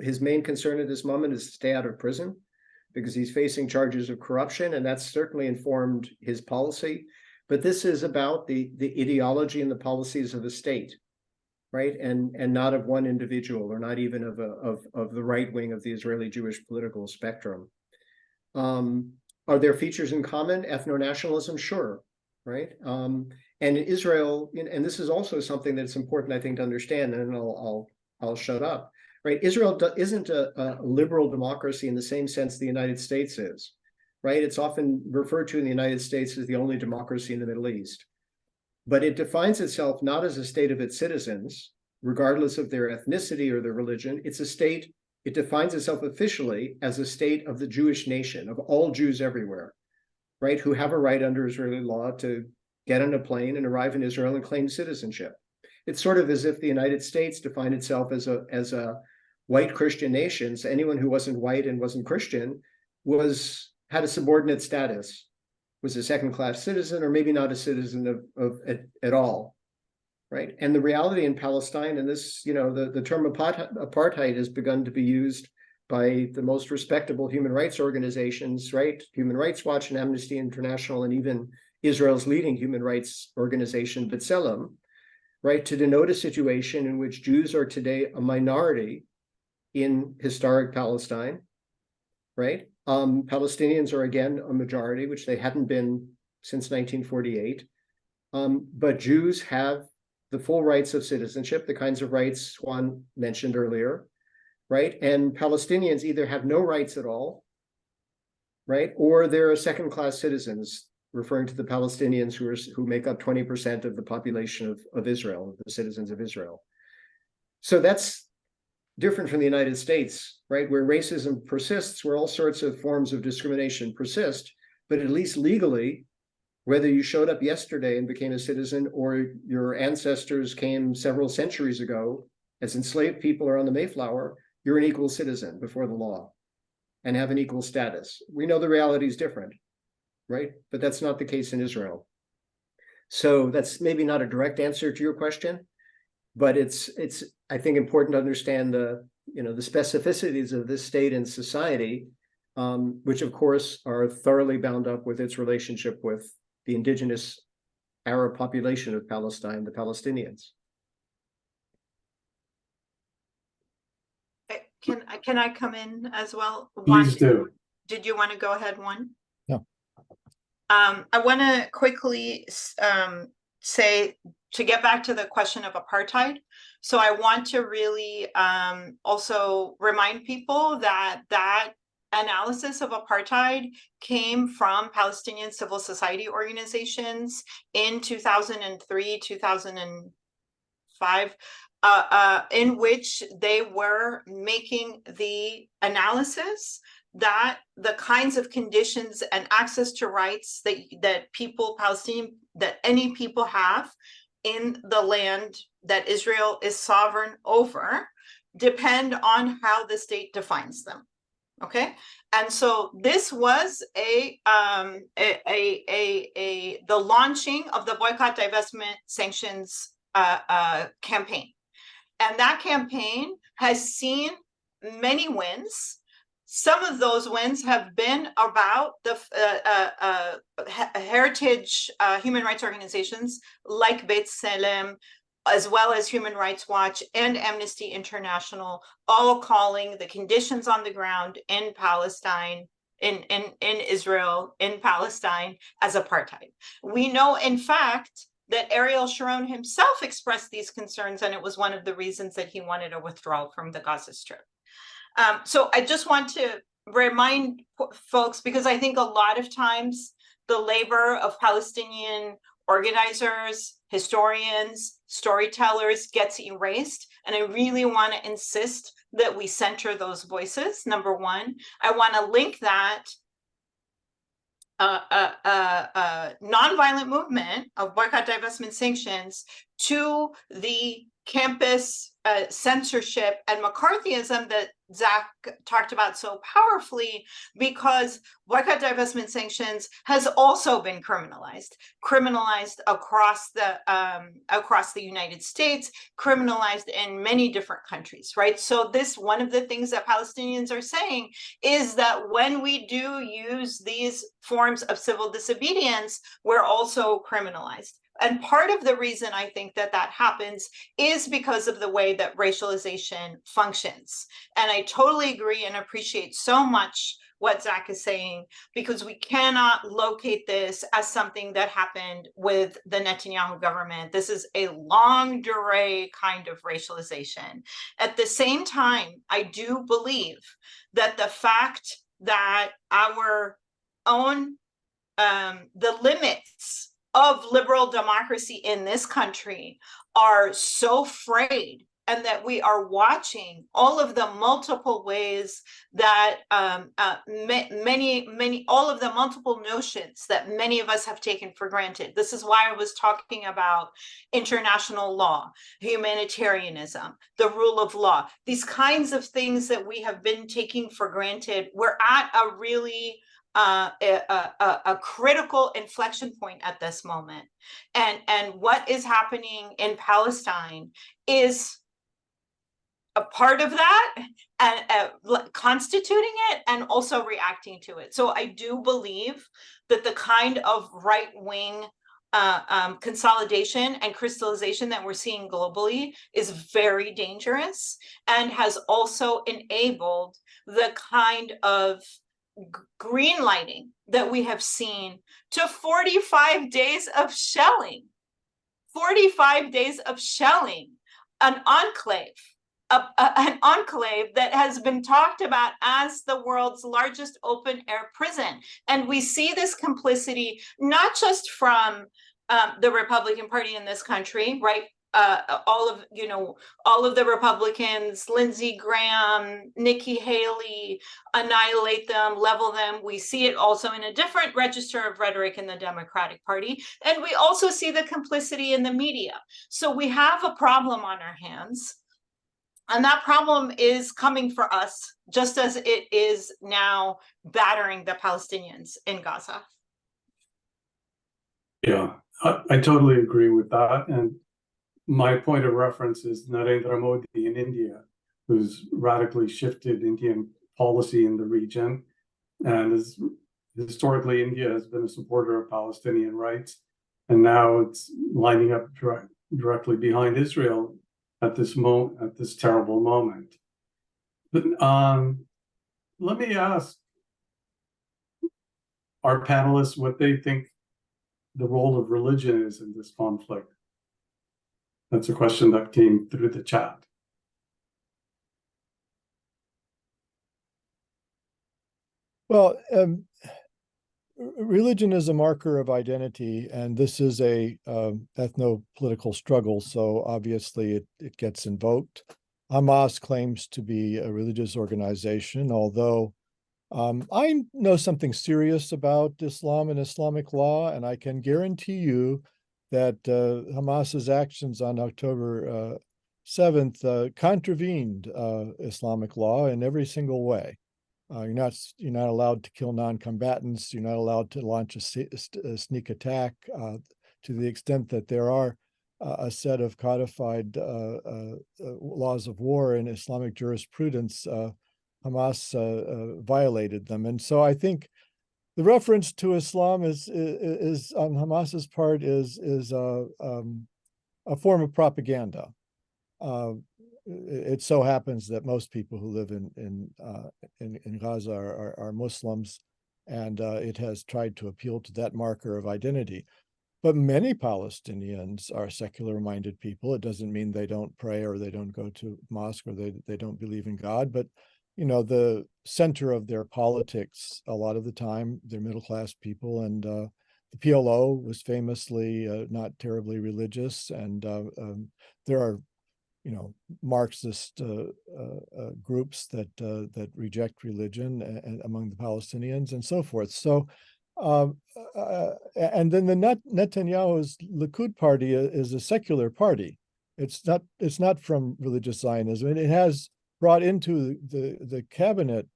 His main concern at this moment is to stay out of prison because he's facing charges of corruption, and that's certainly informed his policy. But this is about the ideology and the policies of the state, right? And not of one individual, or not even of the right wing of the Israeli Jewish political spectrum. Are there features in common? Ethno-nationalism, sure, right? And in Israel, and this is also something that's important, I think, to understand, and I'll shut up, right? Israel isn't a liberal democracy in the same sense the United States is, right? It's often referred to in the United States as the only democracy in the Middle East. But it defines itself not as a state of its citizens, regardless of their ethnicity or their religion. It's a state, it defines itself officially as a state of the Jewish nation, of all Jews everywhere, right? Who have a right under Israeli law to get on a plane and arrive in Israel and claim citizenship. It's sort of as if the United States defined itself as a white Christian nation. So anyone who wasn't white and wasn't Christian had a subordinate status, was a second-class citizen, or maybe not a citizen at all, right? And the reality in Palestine, and this, the term apartheid has begun to be used by the most respectable human rights organizations, right? Human Rights Watch and Amnesty International, and even Israel's leading human rights organization, B'Tselem, right, to denote a situation in which Jews are today a minority in historic Palestine, right? Palestinians are again a majority, which they hadn't been since 1948. But Jews have the full rights of citizenship, the kinds of rights Juan mentioned earlier, right? And Palestinians either have no rights at all, right? Or they're second-class citizens, referring to the Palestinians who make up 20% of the population of Israel, the citizens of Israel. So that's different from the United States, right? Where racism persists, where all sorts of forms of discrimination persist, but at least legally, whether you showed up yesterday and became a citizen or your ancestors came several centuries ago as enslaved people or on the Mayflower, you're an equal citizen before the law and have an equal status. We know the reality is different, right? But that's not the case in Israel. So that's maybe not a direct answer to your question, but it's I think important to understand the specificities of this state and society, which of course are thoroughly bound up with its relationship with the indigenous Arab population of Palestine, the Palestinians. Can I come in as well? Please do. Did you want to go ahead, Juan? Yeah. I want to quickly say, to get back to the question of apartheid. So I want to really also remind people that analysis of apartheid came from Palestinian civil society organizations in 2003, 2005, in which they were making the analysis that the kinds of conditions and access to rights that any people have in the land that Israel is sovereign over depend on how the state defines them. Okay, and so this was the launching of the boycott, divestment, sanctions campaign, and that campaign has seen many wins. Some of those wins have been about the heritage human rights organizations like B'Tselem, as well as Human Rights Watch and Amnesty International, all calling the conditions on the ground in Palestine, in Israel, in Palestine, as apartheid. We know, in fact, that Ariel Sharon himself expressed these concerns, and it was one of the reasons that he wanted a withdrawal from the Gaza Strip. So I just want to remind folks, because I think a lot of times the labor of Palestinian organizers, historians, storytellers gets erased. And I really want to insist that we center those voices, number one. I want to link that nonviolent movement of boycott, divestment, sanctions to the campus censorship and McCarthyism that Zach talked about so powerfully, because boycott, divestment, sanctions has also been criminalized across the United States, criminalized in many different countries, right? So one of the things that Palestinians are saying is that when we do use these forms of civil disobedience, we're also criminalized. And part of the reason I think that happens is because of the way that racialization functions. And I totally agree and appreciate so much what Zach is saying, because we cannot locate this as something that happened with the Netanyahu government. This is a longue durée kind of racialization. At the same time, I do believe that the fact that our own, the limits of liberal democracy in this country are so frayed, and that we are watching all of the multiple ways that all of the multiple notions that many of us have taken for granted. This is why I was talking about international law, humanitarianism, the rule of law, these kinds of things that we have been taking for granted. We're at a really a critical inflection point at this moment, and what is happening in Palestine is a part of that, and constituting it and also reacting to it. So I do believe that the kind of right-wing consolidation and crystallization that we're seeing globally is very dangerous, and has also enabled the kind of green lighting that we have seen to 45 days of shelling, 45 days of shelling, an enclave that has been talked about as the world's largest open air prison. And we see this complicity not just from the Republican Party in this country, right? All of the Republicans, Lindsey Graham, Nikki Haley, annihilate them, level them. We see it also in a different register of rhetoric in the Democratic Party. And we also see the complicity in the media. So we have a problem on our hands. And that problem is coming for us, just as it is now battering the Palestinians in Gaza. Yeah, I totally agree with that. And my point of reference is Narendra Modi in India, who's radically shifted Indian policy in the region. And historically, India has been a supporter of Palestinian rights. And now it's lining up directly behind Israel at this terrible moment. But let me ask our panelists what they think the role of religion is in this conflict. That's a question that came through the chat. Well, religion is a marker of identity, and this is a ethno-political struggle, so obviously it gets invoked. Hamas claims to be a religious organization, although I know something serious about Islam and Islamic law, and I can guarantee you that Hamas's actions on October 7th contravened Islamic law in every single way. You're not allowed to kill non-combatants. You're not allowed to launch a sneak attack. To the extent that there are a set of codified laws of war in Islamic jurisprudence, Hamas violated them. And so I think the reference to Islam is on Hamas's part is a form of propaganda. It so happens that most people who live in Gaza are Muslims, and it has tried to appeal to that marker of identity. But many Palestinians are secular-minded people. It doesn't mean they don't pray or they don't go to mosque or they don't believe in God. But, you know, the center of their politics, a lot of the time, they're middle-class people. And the PLO was famously not terribly religious. And there are, you know, Marxist groups that reject religion among the Palestinians and so forth. So, and then the Netanyahu's Likud party is a secular party. It's not from religious Zionism. It has brought into the cabinet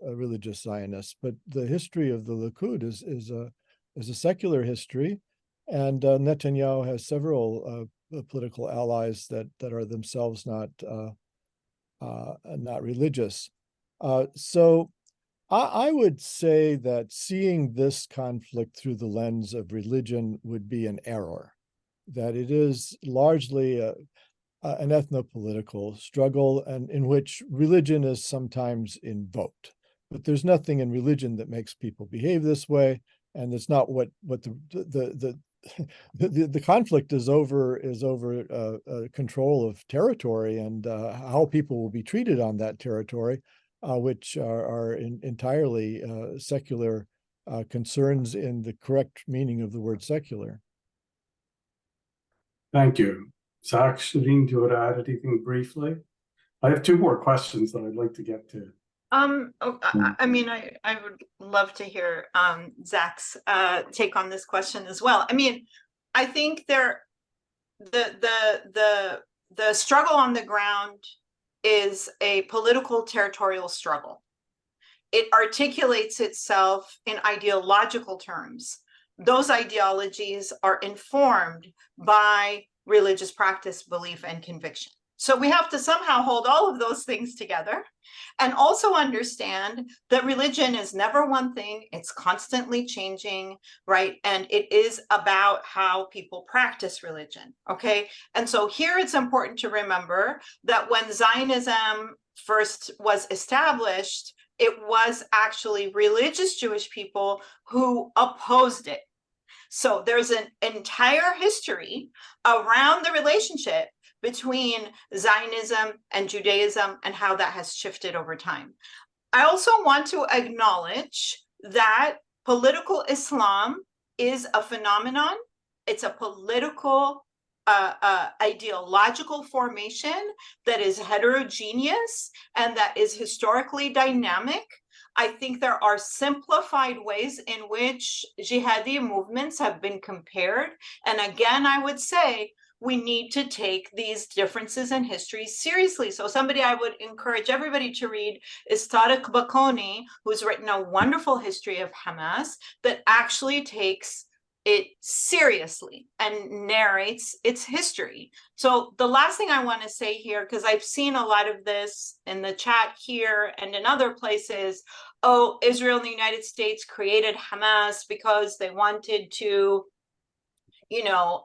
religious Zionists, but the history of the Likud is a secular history, and Netanyahu has several political allies that are themselves not religious. So I would say that seeing this conflict through the lens of religion would be an error, that it is largely an ethnopolitical struggle, and in which religion is sometimes invoked. But there's nothing in religion that makes people behave this way, and it's not what the conflict is over control of territory and how people will be treated on that territory, which are entirely secular concerns in the correct meaning of the word secular. Thank you. Zach, Sherene, do you want to add anything briefly? I have two more questions that I'd like to get to. I mean, I would love to hear Zach's take on this question as well. I mean, I think the struggle on the ground is a political territorial struggle. It articulates itself in ideological terms. Those ideologies are informed by religious practice, belief, and conviction. So we have to somehow hold all of those things together and also understand that religion is never one thing. It's constantly changing, right? And it is about how people practice religion, okay? And so here it's important to remember that when Zionism first was established, it was actually religious Jewish people who opposed it. So there's an entire history around the relationship between Zionism and Judaism and how that has shifted over time. I also want to acknowledge that political Islam is a phenomenon. It's a political, ideological formation that is heterogeneous and that is historically dynamic. I think there are simplified ways in which jihadi movements have been compared. And again, I would say, we need to take these differences in history seriously. So somebody I would encourage everybody to read is Tariq Bakoni, who's written a wonderful history of Hamas that actually takes it seriously and narrates its history. So the last thing I want to say here, because I've seen a lot of this in the chat here and in other places, oh, Israel and the United States created Hamas because they wanted to, you know,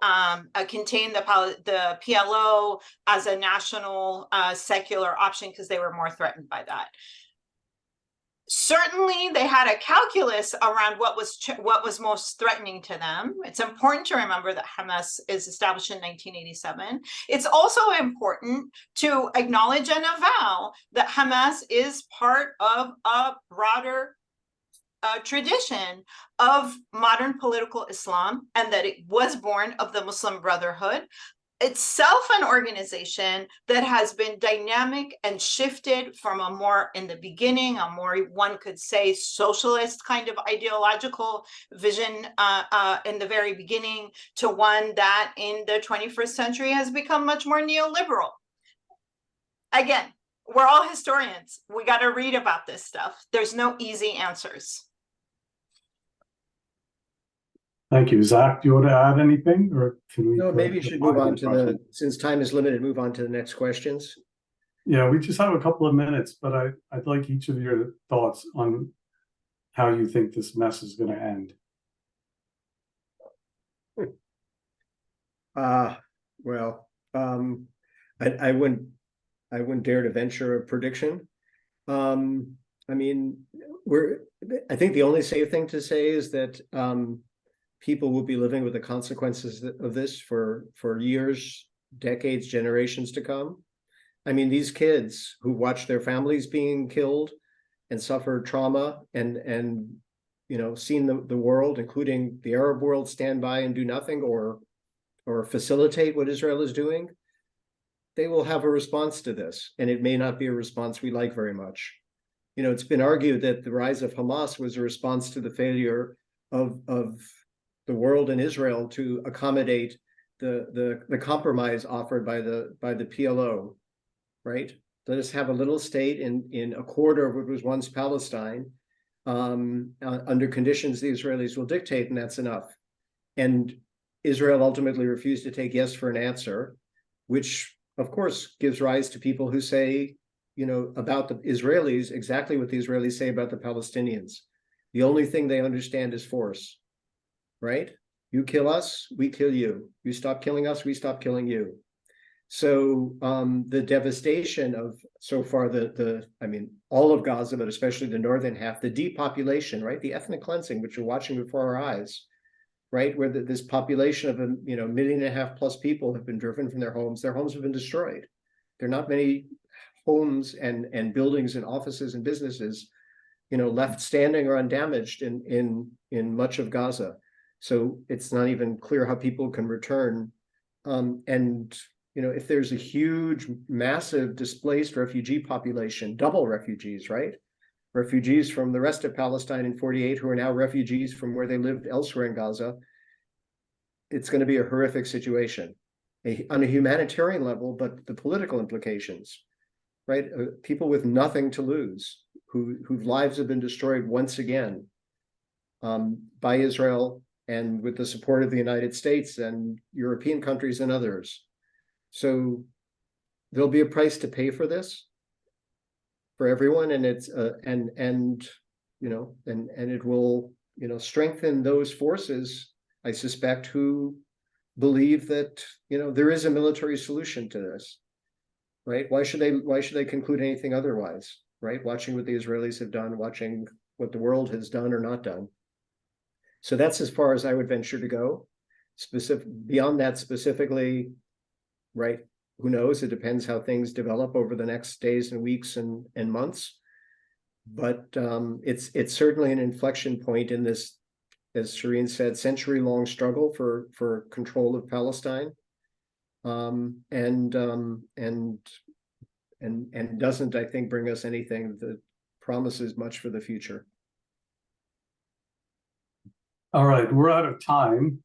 contain the PLO as a national secular option because they were more threatened by that. Certainly, they had a calculus around what was most threatening to them. It's important to remember that Hamas is established in 1987. It's also important to acknowledge and avow that Hamas is part of a broader tradition of modern political Islam, and that it was born of the Muslim Brotherhood, itself an organization that has been dynamic and shifted from a more, in the beginning, a more, one could say, socialist kind of ideological vision in the very beginning, to one that in the 21st century has become much more neoliberal. Again, we're all historians. We got to read about this stuff. There's no easy answers. Thank you. Zach, do you want to add anything, or can we? No, maybe you should move on to since time is limited, move on to the next questions. Yeah, we just have a couple of minutes, but I'd like each of your thoughts on how you think this mess is going to end. Well, I wouldn't dare to venture a prediction. I mean, I think the only safe thing to say is that people will be living with the consequences of this for years, decades, generations to come. I mean, these kids who watch their families being killed and suffer trauma and seen the world, including the Arab world, stand by and do nothing or facilitate what Israel is doing, they will have a response to this, and it may not be a response we like very much. It's been argued that the rise of Hamas was a response to the failure of the world and Israel to accommodate the compromise offered by the PLO, right? Let us have a little state in a quarter of what was once Palestine, under conditions the Israelis will dictate, and that's enough. And Israel ultimately refused to take yes for an answer, which of course gives rise to people who say, about the Israelis exactly what the Israelis say about the Palestinians. The only thing they understand is force, right? You kill us, we kill you. You stop killing us, we stop killing you. So the devastation of so far all of Gaza, but especially the northern half, the depopulation, right? The ethnic cleansing, which we're watching before our eyes, right? Where this population of 1.5 million plus people have been driven from their homes. Their homes have been destroyed. There are not many homes and buildings and offices and businesses, left standing or undamaged in much of Gaza. So it's not even clear how people can return. If there's a huge, massive displaced refugee population, double refugees, right? Refugees from the rest of Palestine in 48 who are now refugees from where they lived elsewhere in Gaza, it's going to be a horrific situation on a humanitarian level, but the political implications, right? People with nothing to lose, whose lives have been destroyed once again by Israel and with the support of the United States and European countries and others. So there'll be a price to pay for this for everyone, and it's and it will strengthen those forces, I suspect, who believe that there is a military solution to this, right? Why should they conclude anything otherwise, right? Watching what the Israelis have done, watching what the world has done or not done. So that's as far as I would venture to go. Beyond that, specifically, right? Who knows? It depends how things develop over the next days and weeks and months. But it's certainly an inflection point in this, as Sherene said, century-long struggle for control of Palestine, and doesn't, I think, bring us anything that promises much for the future. All right, we're out of time,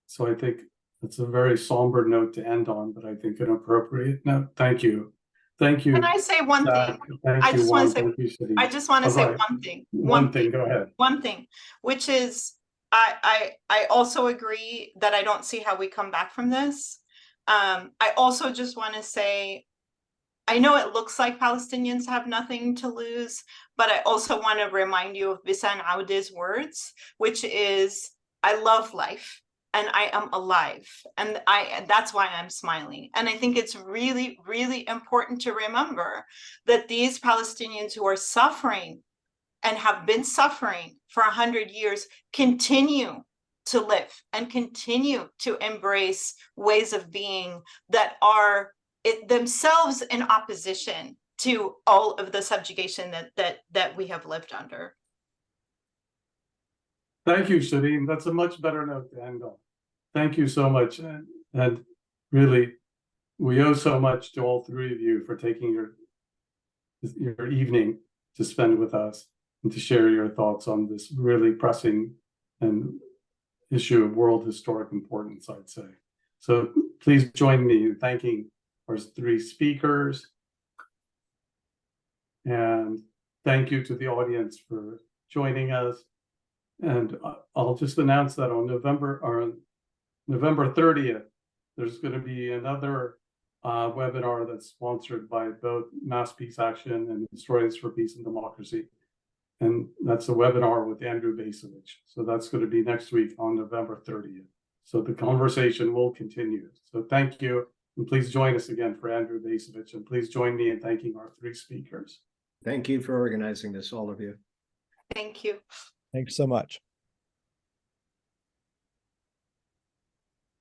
so I think it's a very somber note to end on, but I think an appropriate note. Thank you. Thank you. Can I say one thing? Thank I you, just Juan. want to say, Thank you, City. I just want to say right. one thing. One thing, go ahead. One thing, which is, I also agree that I don't see how we come back from this. I also just want to say, I know it looks like Palestinians have nothing to lose, but I also want to remind you of Bisan Aude's words, which is, I love life and I am alive. And that's why I'm smiling. And I think it's really, really important to remember that these Palestinians who are suffering and have been suffering for 100 years continue to live and continue to embrace ways of being that are themselves in opposition to all of the subjugation that we have lived under. Thank you, Sherene. That's a much better note to end on. Thank you so much. And really, we owe so much to all three of you for taking your evening to spend with us and to share your thoughts on this really pressing and issue of world historic importance, I'd say. So please join me in thanking our three speakers. And thank you to the audience for joining us. And I'll just announce that on November 30th, there's going to be another webinar that's sponsored by both Mass Peace Action and Historians for Peace and Democracy. And that's a webinar with Andrew Basovich. So that's going to be next week on November 30th. So the conversation will continue. So thank you. And please join us again for Andrew Basevich. And please join me in thanking our three speakers. Thank you for organizing this, all of you. Thank you. Thanks so much.